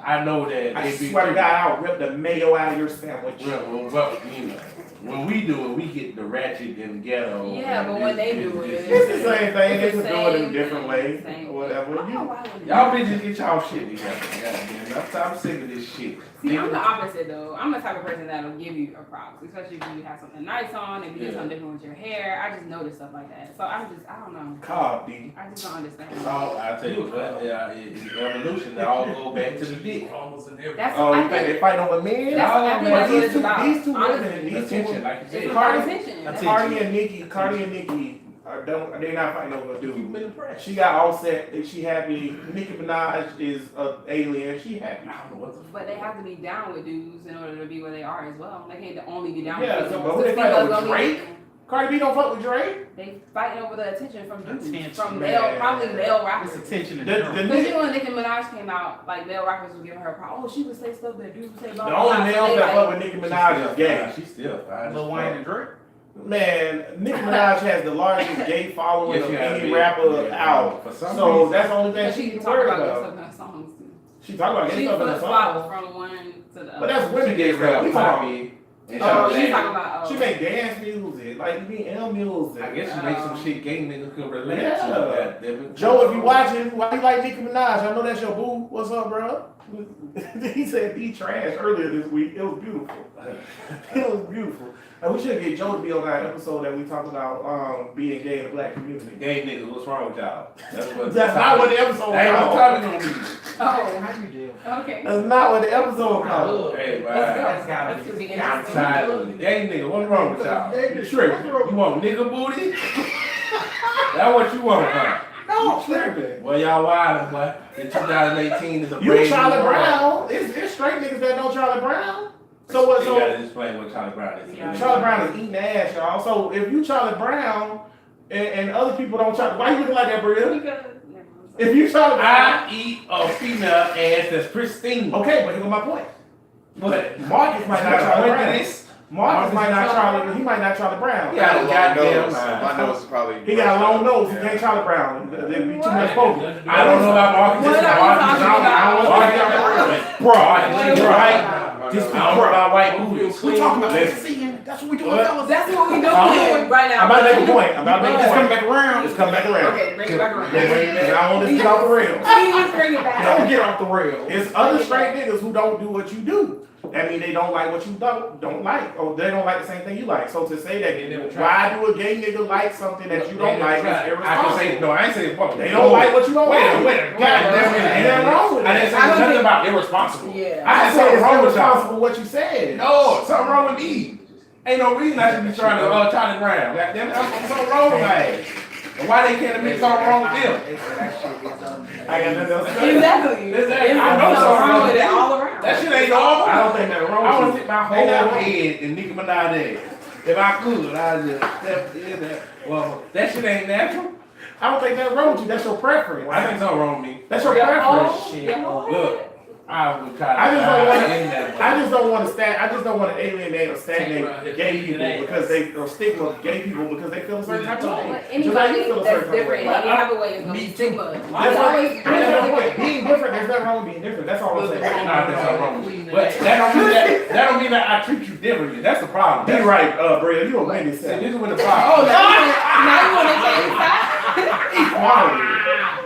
I know that I they beef. swear to God, I'll rip the mayo out of your sandwich. Well, you know, when we do it, we get the ratchet and ghetto. Yeah, and but when they this- do this- it, It's the same thing. They It's just the do it in a same different way. thing. Or whatever. I don't know why would Y'all bitches get y'all shit together. Goddamn, I'm sick of this shit. See, I'm the opposite though. I'm the type of person that'll give you a props, especially if you have something nice on, if you do Yeah. something different with your hair. I just notice stuff like that. So I don't know. Cobb, D. I just don't understand. So I tell you what, it's evolution. They all go back to the dick. Almost in every. That's Oh, I you think they think fight over men? That's- I think that's what these it's two, about. these two Honestly. women, these two Attention, women, like you it's said. about Cardi- attention. That's Cardi and Nicki they're not fighting over a You've dude. been impressed. She got Offset, she happy. Nicki Minaj is an alien, she happy. I don't know what the But they have to be down with dudes in order to be where they are as well. They can't only be down Yeah, with so dudes. but who they The fight females over, don't need- Drake? Cardi B don't fuck with Drake? They fighting over the attention from dudes, Attention, from man. probably male It's rappers. attention to The, the the, But the, you know when Nicki Minaj came out, like male rappers was giving her a problem. Oh, she would say stuff that dudes would say about the only her. males So that they fuck like, with Nicki Minaj is gay. She's still fine. Lil Wayne and Drake. Man, Nicki Minaj has the largest gay following Yes, of she has any big- rapper yeah, out. For some So reason. that's the only thing But she she can can talk worry about about. stuff in her songs too. She talk about gay She stuff in the flip flop song. from one to the other. But that's She women gay gets stuff. We real talking poppy. And Oh, she she's like- talking about. She make dance music, like BM music. I guess she makes some shit gay niggas could relate Yeah. to. Goddamn. Joe, if you watching, why you like Nicki Minaj? I know that's your boo. What's up, bro? He said D trash earlier this week. It was beautiful. It was beautiful. And we should get Joe to be on that episode that we talked about being gay in the black community. Gay niggas, what's wrong with y'all? That's not what the episode That ain't what was topic called. gonna be. Oh, How you deal? okay. That's not what the episode was called. Hey, That's man. That's gonna be I'm interesting. tired of it. Gay nigga, what's wrong with y'all? Tripping. You want nigga booty? That's what you want, huh? No, tripping. Well, y'all wild, boy. In 2018 is a You brave Charlie new world. Brown. It's straight niggas that know Charlie Brown. So what? You So gotta explain what Charlie Brown is. Yeah. Charlie Brown is eating ass, y'all. So if you Charlie Brown and other people don't Charlie, why you looking like that, Bria? Because- never mind. If you Charlie Brown, I eat a female ass that's pristine. okay, but here's my point. But Marcus might not Charlie Point to Brown. this. Marcus might not Charlie. He might not Charlie Brown. He got a goddamn nose. mind. My nose is probably. He got a long nose. He Yeah. can't Charlie Brown. There'd be too much focus. I don't know about Marcus. What are you Marcus, talking about? Bro, right? Just Bro. I don't know about white booties. We talking about Listen. seeing. That's what we doing, What? fellas. That's what we doing I'm right now. about to make a point. I'm about to make a It's coming point. back around. It's coming back around. Okay, bring it back around. I want this to get off the rails. Please bring it Don't back. get off the rail. It's other straight niggas who don't do what you do. That mean they don't like what you don't like, or they don't like the same thing you like. So to say They never that, tried. why do a gay nigga like something that you don't like is I can irresponsible. say no. I ain't saying fuck. They don't like what you don't like. Wait. God damn it, ain't nothing wrong with I didn't that. say nothing about irresponsible. Yeah. I said said it's something wrong with y'all. irresponsible what you said. No, something wrong with me. Ain't no reason I should be trying to Charlie Brown. Goddamn it, I'm something wrong with my ass. And why they can't admit something wrong with them? I got nothing else to say. Exactly. Exactly. It's I know something something wrong wrong with it with all around. That shit ain't normal. I don't think nothing wrong I want with to you. stick my whole Ain't that wrong? head in Nicki Minaj ass. If I could, I'd just step in there. Well, that shit ain't natural. I don't think nothing wrong with you. That's your preference. I think something wrong with me. That's your Your preference. whole- your whole Look, head. I would try to. I just don't want in that I just don't want to I just don't want to alienate or stagnate gay people because they or stigma gay people because they feel a certain type of way. But Just like you anybody feel a that's certain type of way. different, any type of way is gonna be stigma. That's why that's the point. Being different, there's nothing wrong with being different. That's all I'm saying. Nah, there's something wrong with me. But that don't mean that I treat you differently. That's the problem. Be right, Bria. You a winning See, self. this is what the Oh, problem. now you want to change that? Equality.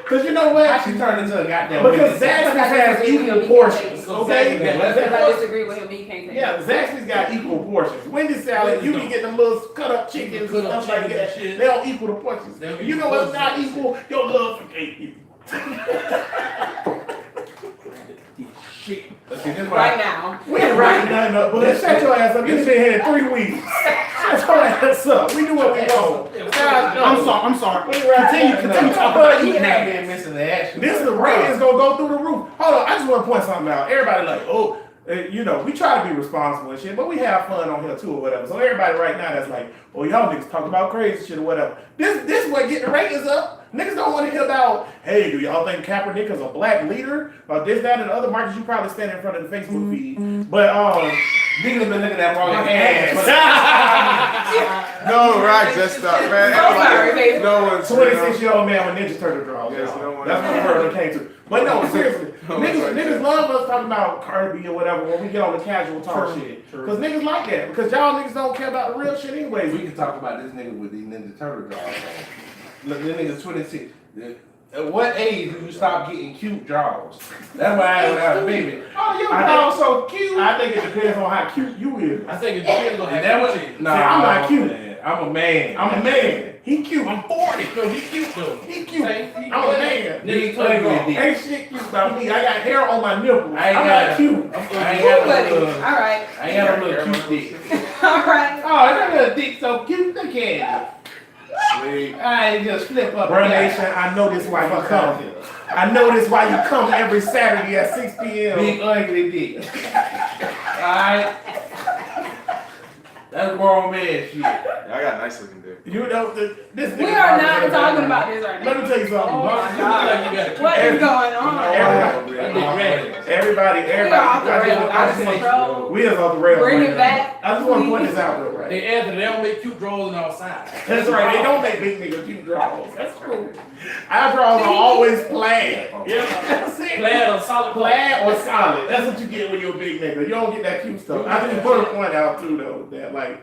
Cause you know what? How she turned into a goddamn Because Wendy's? Zaxby's has Because equal I portions, disagree okay? Because I disagree with him, he can't take Yeah, it. Zaxby's got equal portions. Wendy's salad, you can get them little cut up chickens and Cut up stuff like chickens that. and shit. They don't equal the portions. They don't You know equal what's not portions. equal? Your love for cake. Shit. Let's see, this Right why. now. We ain't writing nothing up, but shut your ass up. You been here 3 weeks. Shut your ass up. We do what we want. I'm sorry. We ain't writing Continue talk talking about You eating not that. being missing the action. This is the ratings gonna go through the roof. Hold on, I just want to point something out. Everybody like, oh, you know, we try to be responsible and shit, but we have fun on here too or whatever. So everybody right now that's like, oh, y'all niggas talk about crazy shit or whatever. This what get the ratings up. Niggas don't want to hear about, hey, do y'all think Kaepernick is a black leader? Or this, that, and the other markets you probably stand in front of the Facebook feed. But Niggas been looking at wrong ass. No, right, just stop, man. So sorry, baby. No one's 26-year-old man with Ninja Turtle draws. Yes, no one- That's what the word came to. But no, seriously, No one's like niggas that. love us talking about Cardi B or whatever when we get on the casual talk True, shit. true. Because niggas like that. Because y'all niggas don't care about the real shit anyways. We can talk about this nigga with these Ninja Turtle draws on. Look, this nigga's 26. At what age do you stop getting cute draws? That's why I don't have a baby. Oh, your I draw's so cute. I think it depends on how cute you is. I think it depends on And that was, nah, See, I'm not cute. Man. I'm a man. I'm a man. He cute. I'm 40. No, he cute though. He cute. Say, I'm a man. Big ugly dick. Ain't shit cute about me. I got hair on my nipples. I ain't I'm got not cute. I ain't Ooh, got buddy. no All little, right. I ain't got no little cute dick. All right. Oh, that little dick so cute. Look at it. Sweet. I ain't just flip up. Bruh Nation, I know this why you come. I know this why you come every Saturday at 6 p.m. Big ugly dick. Alright. That's grown man shit. I got nice looking dick. You know, this We nigga are Bobby not said talking that. about this right Let now. me tell you something. Oh my You God. look like you got a What is going on? Everybody, We are off the rails. I just want- Bro. we is off the rails. Bring right it now. back. I just want to point this out though, right? They answer, they don't make cute drawers outside. That's right. They don't make big niggas cute draws. That's true. Our draws are always plaid. Yeah, that's it. Plaid or solid Plaid or solid. That's what you get when you're a big nigga. You don't get that cute stuff. I just put a point out too though that like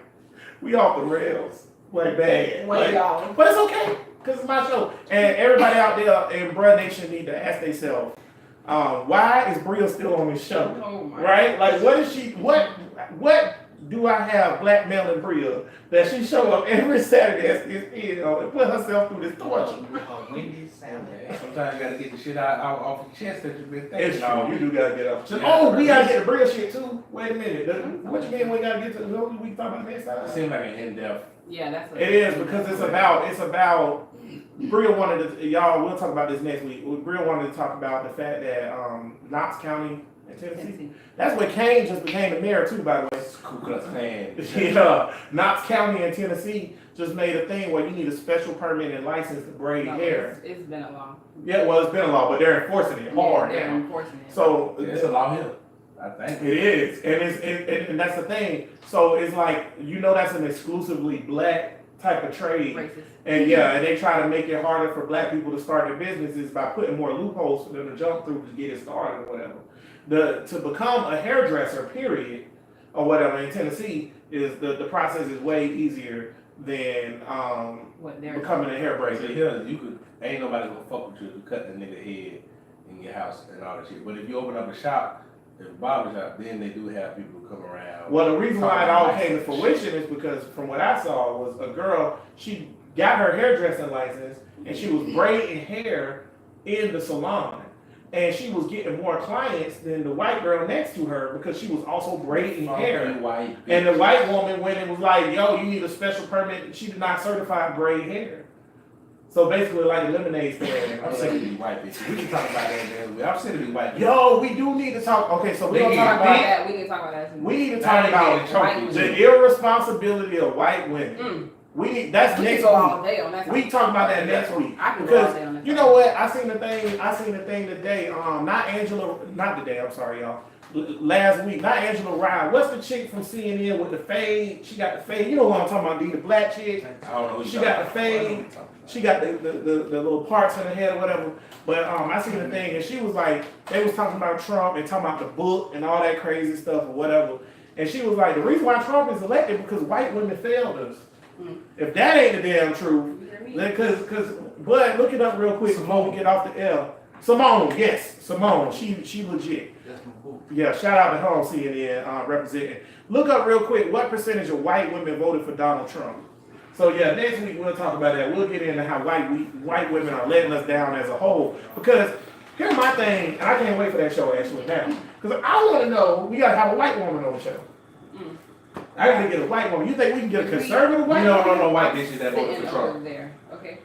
we off the rails like bad. Way Like, y'all. but it's okay because it's my show. And everybody out there in Bruh Nation need to ask themselves, why is Bria still on this show? Oh my. Right? Like what is she? What do I have blackmailing Bria that she show up every Saturday at this and put herself through this torture? Wendy's salad. Sometimes you gotta get the shit out off your chest that you've been thinking. It's true. on. You do gotta get up. Yeah. Oh, we gotta get the Bria shit too. Wait a minute. What you mean we gotta get to the we talking about the next It side? seems like an in-depth. Yeah, that's what It is because it's about Bria wanted to y'all we'll talk about this next week. Bria wanted to talk about the fact that Knox County in Tennessee. That's where Kane just became the mayor too, by the way. Ku Klux Klan. Yeah. Knox County in Tennessee just made a thing where you need a special permit and license to braid No, hair. it's been a long. Yeah, well it's been a law, but they're enforcing it hard They're now. enforcing it. So It's a law here, I think. it is, and that's the thing. So it's like that's an exclusively black type of trade, Racist. and and they try to make it harder for black people to start their businesses by putting more loopholes for them to jump through to get it started or whatever. To become a hairdresser, period, or whatever in Tennessee is the process is way easier than What they're becoming a hair So braider. here, ain't nobody gonna fuck with you to cut the nigga head in your house and all that shit. But if you open up a shop, a barber shop, then they do have people who come around. Well, the reason why it all came to fruition is because from what I saw was a girl, she got her hairdressing license and she was braiding hair in the salon. And she was getting more clients than the white girl next to her because she was also braiding hair. White. And the white woman went and was like, yo, you need a special permit. She did not certify braid hair. So basically like a lemonade stand. I'm sick of these white bitches. We can talk about that then. I'm sick of these white bitches. Yo, we do need to talk. Okay, so we're gonna They talk talk about about that. We need to talk about that. we need to Now talk they about getting chunky, the too. irresponsibility of white women. We need that's We next can go all week. day on that. We talk about that next week. I can go all Because day on that. you know what? I seen the thing today. Not today, I'm sorry, y'all. Last week, not Angela Rye. What's the chick from CNN with the fade? She got the fade. You know what I'm talking about, D, the black chick. I don't know who She you got talking the about. fade. She got the little parts in her head or whatever. But I seen the thing and she was like, they was talking about Trump and talking about the book and all that crazy stuff or whatever. And she was like, the reason why Trump is elected because white women failed us. If that ain't the damn truth, but look it up real quick before we get off the L. Simone, yes, Simone, she legit. That's my boo. Yeah, shout out to her on CNN representing. Look up real quick what percentage of white women voted for Donald Trump. So yeah, next week we'll talk about that. We'll get into how white women are letting us down as a whole. Because here's my thing, and I can't wait for that show actually now. Because I want to know, we gotta have a white woman on the show. I gotta get a white woman. You think we can get a conservative white woman? No white bitches that voted Sitting for over Trump. there. Okay.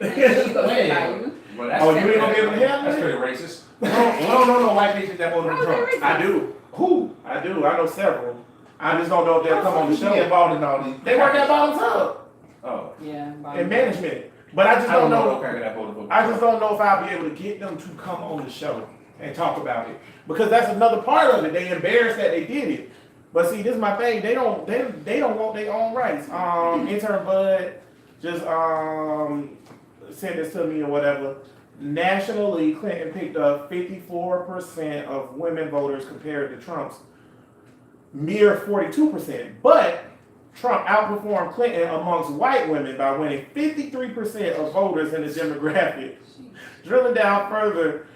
You go Yeah. value. But that's, Oh, you ain't gonna be able to have that's that? pretty racist. No white bitches that voted for Trump. I do. Who? I do. I know several. I just don't know if they'll come on the Get show. involved in all these. They work at Bottoms Up Oh. Yeah. in management. But I just I don't don't know know. no cracker that voted for I just don't know if I'll be able to get them to come on the show and talk about it. Because that's another part of it. They embarrassed that they did it. But see, this is my thing. They don't want their own rights. Intern Bud just sent this to me or whatever. Nationally, Clinton picked up 54% of women voters compared to Trump's mere 42%. But Trump outperformed Clinton amongst white women by winning 53% of voters in the demographic. Drilling down further,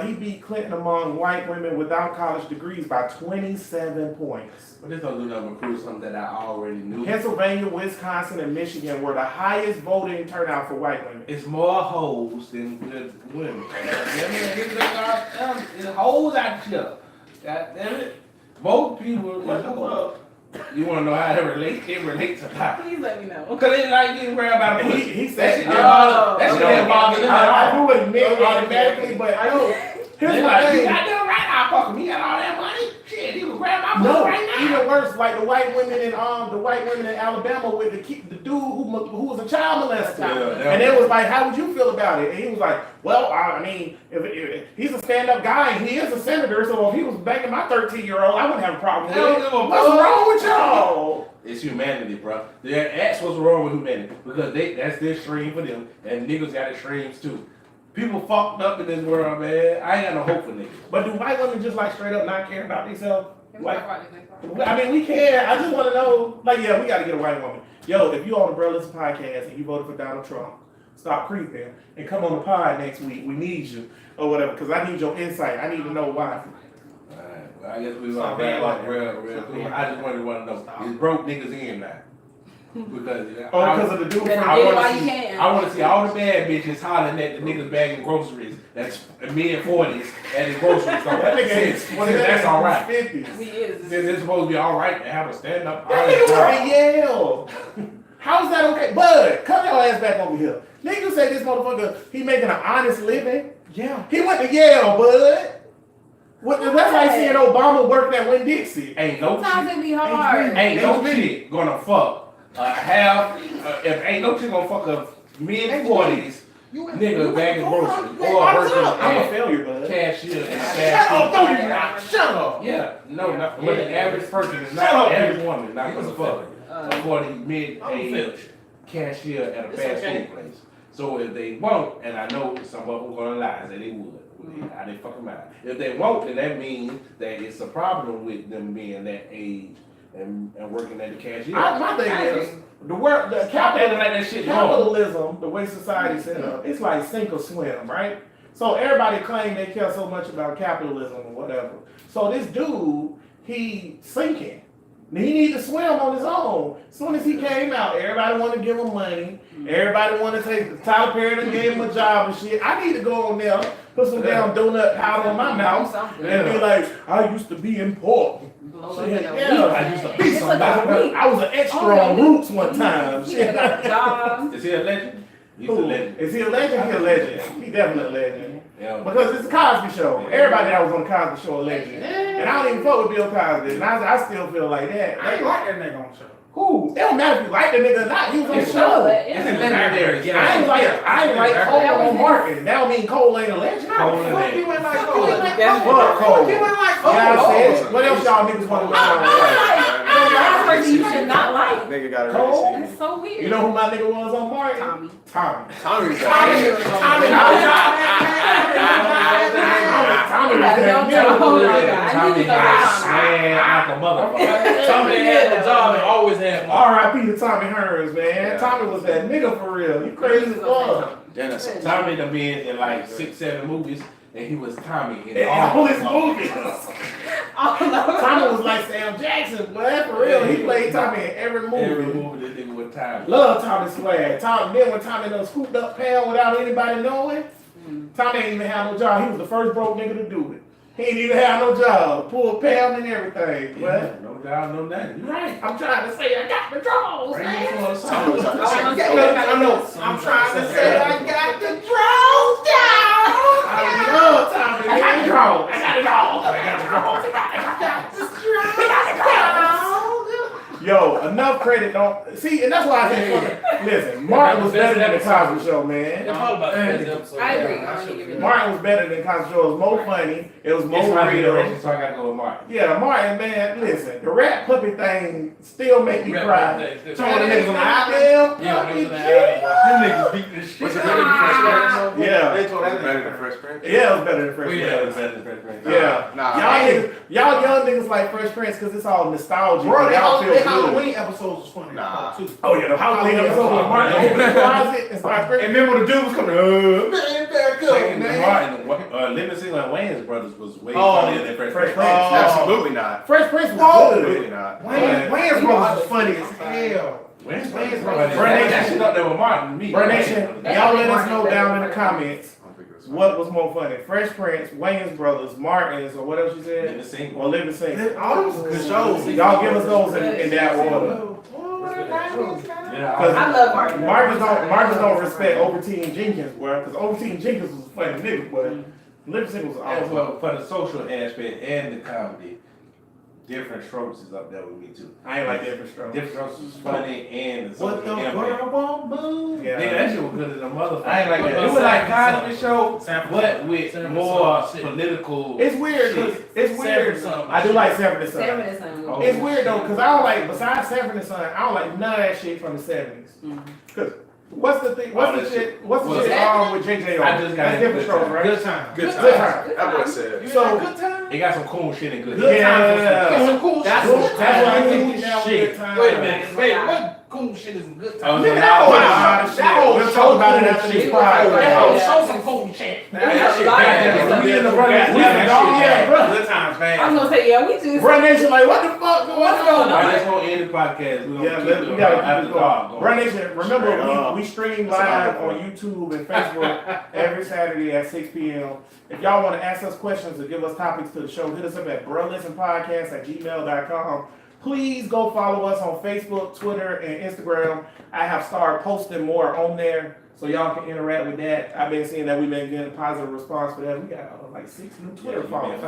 he beat Clinton among white women without college degrees by 27 points. But this don't do nothing but prove something that I already knew. Pennsylvania, Wisconsin, and Michigan were the highest voting turnout for white women. It's more hoes than good women. It's hoes out here. God damn it. Both people. What the fuck? You want to know how it relates? It relates a lot. Please let me know. Because it's like getting worried about a pussy. He That said, shit didn't bother. That shit didn't bother them at I all. knew what he meant automatically, but I know. Here's They my like, you thing. got them right now, fucking me, got all that money. Shit, you can grab my pussy No, right now. even worse, like the white women in Alabama with the dude who was a child molester. Yeah, And it was like, how would you feel about it? And he was like, well, I mean, if he's a stand-up guy and he is a senator, so if he was banging my 13-year-old, I wouldn't have a problem with it. What's wrong with y'all? It's humanity, bro. That's what's wrong with humanity. Because that's their stream for them. And niggas got their streams too. People fucked up in this world, man. I ain't got no hope for niggas. But do white women just like straight up not care about themselves? Can we talk about this next time? I mean, we can. I just want to know, like, yeah, we got to get a white woman. Yo, if you on the Bro Listen podcast and you voted for Donald Trump, stop creeping and come on the pod next week. We need you or whatever, because I need your insight. I need to know why. Alright, well, I guess we gonna wrap up real quick. I just want to know, is broke niggas in now? Because Because of the dude Better from get it wanna while see- you can. I want to see all the bad bitches hollering at the niggas bagging groceries. That's mid-40s at the grocery store. That nigga is Since that's all right. 50s. He is. Since it's supposed to be all right to have a stand-up. That nigga went to Yale. How's that okay? Bud, come your ass back over here. Nigga say this motherfucker, he making an honest living. Yeah. He went to Yale, Bud. That's like seeing Obama work at Winn-Dixie. Ain't no Sometimes shit. it be hard. Ain't no shit gonna fuck if ain't no shit gonna fuck a mid-40s nigga bagging groceries or working I'm a at failure, Bud. cashier and Shut up, fast don't food. you not. Shut up. Yeah, no, not, but the average person is Shut not up. the average woman is not gonna fuck Uh, a 40 mid-age cashier at a fast food place. So if they won't, and I know some of them gonna lie, say they would. How they fucking mind. If they won't, then that means that it's a problem with them being that age and working at the cashier. My thing is, the world, the Stop acting like that shit wrong. capitalism, the way society set up, it's like sink or swim, right? So everybody claim they care so much about capitalism or whatever. So this dude, he sinking. He need to swim on his own. As soon as he came out, everybody want to give him money. Everybody want to take Tyler Perry and gave him a job and shit. I need to go on there, put some damn donut powder on my mouth, and be like, I used to be in Port. Blow up Shit, in a yeah, week. I used to It's be like somebody. a week. I was an extra on Roots one time. He Shit. got a job. Is he a legend? He's a Who? legend. Is he a legend? He a legend. He definitely a legend. Yeah. Because it's a Cosby Show. Everybody that was on the Cosby Show a legend. And I don't even fuck with Bill Cosby. And I still feel like that. I ain't like that nigga on the show. Who? It don't matter if you like the nigga or not. He was on the It's show. It's legendary. I ain't like Cole on Martin. That don't mean Cole ain't a legend. Cole ain't a Fuck legend. you ain't like Fuck Cole. you ain't like That's Fuck Cole. You ain't like Yeah, I Cole. said, what else y'all niggas want to know? last person you should not like. Nigga got a Cole? really That's so weird. You know who my nigga was on Martin? Tommy. Tommy. Tommy's Tommy was that nigga for real. Tommy got slammed like a motherfucker. Tommy had a job and always had money. R.I.P. to Tommy Hearns, man. Tommy was that nigga for real. You crazy as fuck. Dennis. Tommy done been in like 6-7 movies, and he was Tommy in In all all his of them. movies. Oh, no. Tommy was like Sam Jackson, boy. For real. He played Tommy in every movie. Every movie this nigga was Tommy. Love Tommy swag. Then when Tommy done scooped up Pam without anybody knowing, Tommy ain't even have no job. He was the first broke nigga to do it. He ain't even have no job. Pulled Pam and everything. Yeah, But no doubt, no nothing. You right. I'm trying to say I got the draws, Bring man. me for a Tommy song. was on the same. I know. I'm trying to say I got the draws down. I love Tommy. I got the draws. I got the draws. I got the draws. I got the draws. Yo, enough credit don't see, and that's why I say, listen, Martin was better than the Cosby Show, man. It's probably about the best episode. I agree. ever. I don't give a Martin was better than Cosby Show. It was more funny. It was It's more my real. generation, so I gotta go with Martin. Yeah, Martin, man, listen, the rat puppet thing still make me Rap cry. thing, still- Some of the niggas on the island. Yeah, puppet niggas on the shit. Them niggas beat this shit. Was it better than Fresh Prince? Yeah. They told that better than Fresh Prince. Yeah, it was better than Fresh Oh, yeah. Yeah, Prince. better than Fresh Prince. Yeah. Nah, Y'all young niggas like Fresh Prince because it's all nostalgia. Bro, y'all the feel good. Halloween episodes was funny. Nah. Too. Oh yeah, the Halloween episode with Martin opened the closet and started screaming. And remember the dude was coming, man, back up, Second, man. Martin, Living Single and Wayans Brothers was way Oh, funnier than Fresh Fresh Prince. Prince. Absolutely not. Fresh Prince was Absolutely good. not. Wayne's Brothers was funny as hell. Wayans Brothers. Brothers. That shit up there with Martin. Me. Bro Nation, y'all let us know down in the comments I don't think it was what was more funny, Fresh Prince, Wayans Brothers, Martins, or what else you said, Living Single. or Living Single. All those was good shows. Y'all give us those in that order. Yeah, I love Martin. Marcus don't respect Overteen Jenkins, bro, because Overteen Jenkins was a funny nigga, but Living Single was And awesome. for the social aspect and the comedy, Different Strokes is up there with me too. I ain't like Different Strokes. Different Strokes was funny and the What social the impact. world won't move. Yeah. Nigga, that shit was good as a motherfucker. I ain't like that. It was like Cosby Show, Sanford- but with Sanford more Son shit. political. It's weird, cause it's weird. Sanford Son. I do like Sanford and Son. Seven and Son. Oh. It's weird though, cause I don't like, besides Sanford and Son, I don't like none of that shit from the 70s. Cause what's the thing? What's the shit? What's the shit with JJ? I just got That's it. Different Strokes, right? Good time. Good Good time. time. That boy said. So It got some cool shit in good. Good time. Yeah. Some cool that's shit. what I think that was Shit. good time. Wait a minute. Wait, what cool shit is good Oh, time? no, Nigga, that whole lot of shit. That whole We'll show talk about it cool after this shit. podcast. That whole Show some cool shit. That shit lot of bad. good We in the stuff. run. We in the dog, yeah, bro. Good times, I man. was gonna say, yeah, we just. Run Nation, like, what the fuck going What's going on? on? Let's go end the podcast. We Yeah, gonna we keep it gotta after keep it dark going. Run Nation, remember Straight up. we stream That's live another on YouTube and Facebook every Saturday at 6 p.m. If y'all want to ask us questions or give us topics to the show, hit us up at brolistenpodcast@gmail.com. Please go follow us on Facebook, Twitter, and Instagram. I have started posting more on there so y'all can interact with that. I've been seeing that we've been getting a positive response for that. We got like 6 new Twitter followers.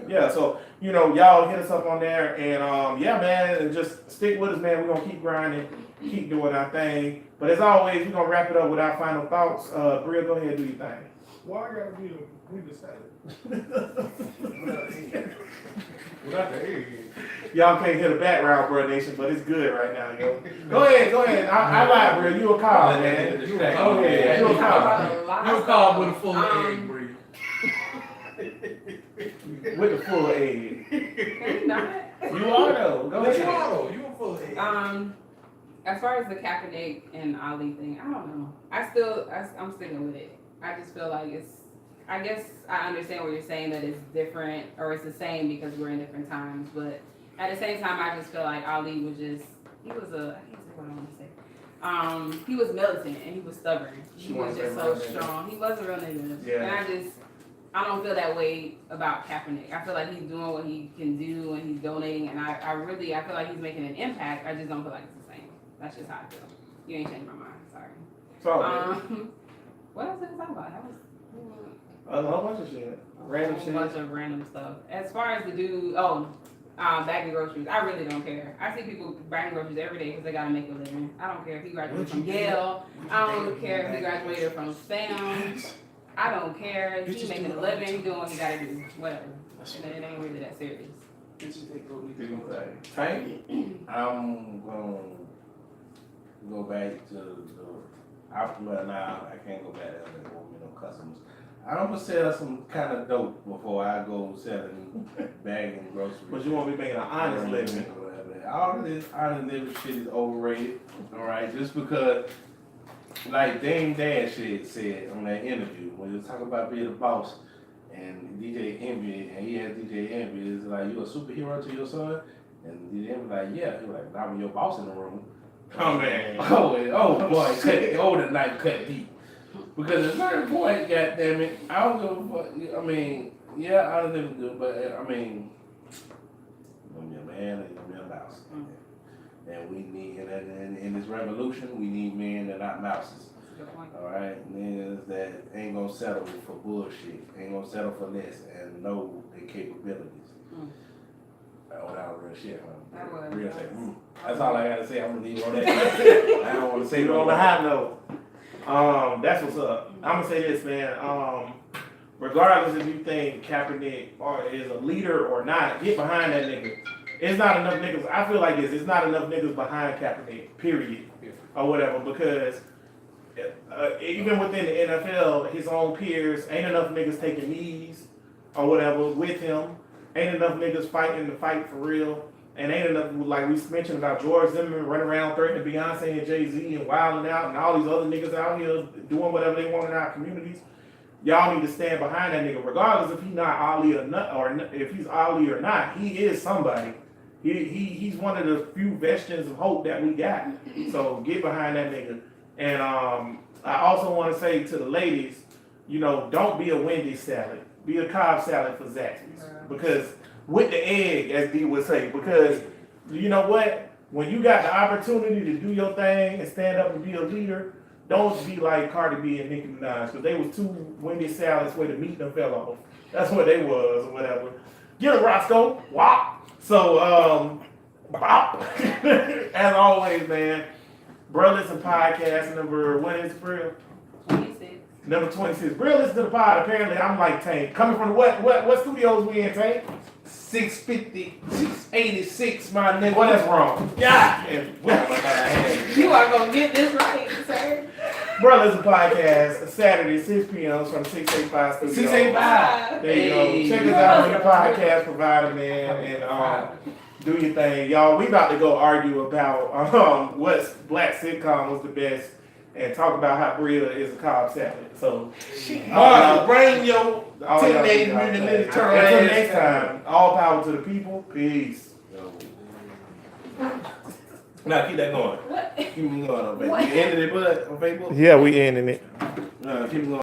Yeah, so y'all hit us up on there, and yeah, man, and just stick with us, man. We're gonna keep grinding, keep doing our thing. But as always, we're gonna wrap it up with our final thoughts. Bria, go ahead and do your thing. Why I gotta be we decided. Without the egg. Y'all can't hear the background, bro, Nation, but it's good right now, yo. Go ahead. I lied, Bria. You a call, man. You Go ahead. You a call. You call with a full egg, Bree. With the full egg. Maybe not. You are though. Go ahead. You a full egg. As far as the Kaepernick and Ali thing, I don't know. I'm sticking with it. I just feel like I guess I understand what you're saying, that it's different or it's the same because we're in different times. But at the same time, I just feel like Ali was I can't say what I want to say. He was militant and he was stubborn. He was just so strong. He was a real nigga. Yeah. And I don't feel that way about Kaepernick. I feel like he's doing what he can do and he's donating, and I feel like he's making an impact. I just don't feel like it's the same. That's just how I feel. You ain't changed my mind. Sorry. So, What else did I talk about? That was a whole bunch of shit. Random a shit. bunch of random stuff. As far as the dude, bagging groceries, I really don't care. I see people bagging groceries every day because they gotta make a living. I don't care if he graduated from Yale. I don't care if he graduated from STEM. I don't care. He's making a living, doing what he gotta do. Whatever. And it ain't really that serious. Tank, I'm gonna go back to well now I can't go back there, there won't be no customers. I'm gonna sell some kind of dope before I go selling bagging groceries. But you want to be making an honest living. All of this honest living shit is overrated, alright? Just because, like Dame Dash said on that interview, when he was talking about being a boss, and DJ Envy, and he asked DJ Envy, is like, you a superhero to your son? And DJ Envy like, yeah. He was like, not when your boss in the room. Oh man. Oh boy, the knife cut deep. Because at a certain point, goddamn it, I don't give a fuck. I mean, yeah, I don't live good, but I mean, you're gonna be a man and you're gonna be a mouse. And we need, in this revolution, we need men and not mouses. Good point. All right, niggas that ain't gonna settle for bullshit, ain't gonna settle for less, and know their capabilities. Oh, that was real shit, man. That was. Real shit. That's all I gotta say. I'm gonna leave on that. I don't want to say You no on the high note. That's what's up. I'm gonna say this, man. Regardless if you think Kaepernick is a leader or not, get behind that nigga. It's not enough niggas. I feel like this. It's not enough niggas behind Kaepernick. Period. Or whatever. Because even within the NFL, his own peers, ain't enough niggas taking knees or whatever with him. Ain't enough niggas fighting the fight for real. And ain't enough, like we mentioned about George Zimmerman running around threatening Beyonce and Jay-Z and wilding out and all these other niggas out here doing whatever they want in our communities. Y'all need to stand behind that nigga, regardless if he's not Ali or not, or if he's Ali or not. He is somebody. He's one of the few vestions of hope that we got. So get behind that nigga. And I also want to say to the ladies, you know, don't be a Wendy's salad. Be a Cobb salad for Zaxby's. Because with the egg, as D would say, because you know what? When you got the opportunity to do your thing and stand up and be a leader, don't be like Cardi B and Nicki Minaj, because they was two Wendy's salads where the meat done fell off. That's what they was, or whatever. Get a Roscoe, wop. So, bop. As always, man, Bro Listen Podcast number, what is it, Bro? 26. Number 26. Bro Listen to the pod. Apparently, I'm like Tank. Coming from the what studios we in, Tank? 650, 686, my nigga. What is wrong? Yeah. You are gonna get this right, sir. Bro Listen Podcast, Saturday, 6 p.m. from 685 studio. 685. There you Hey. go. Check us out on your podcast provider, man, and do your thing. Y'all, we about to go argue about what black sitcom was the best and talk about how Bria is a Cobb salad. So, Bring your all y'all Teenage do y'all Mutant thing. Ninja Turtle Until ass. next time, all power to the people. Peace. Now keep that going. What? Keep me going on Facebook. What? You ended it, bud, on Facebook? Yeah, we ending it. Keep it going.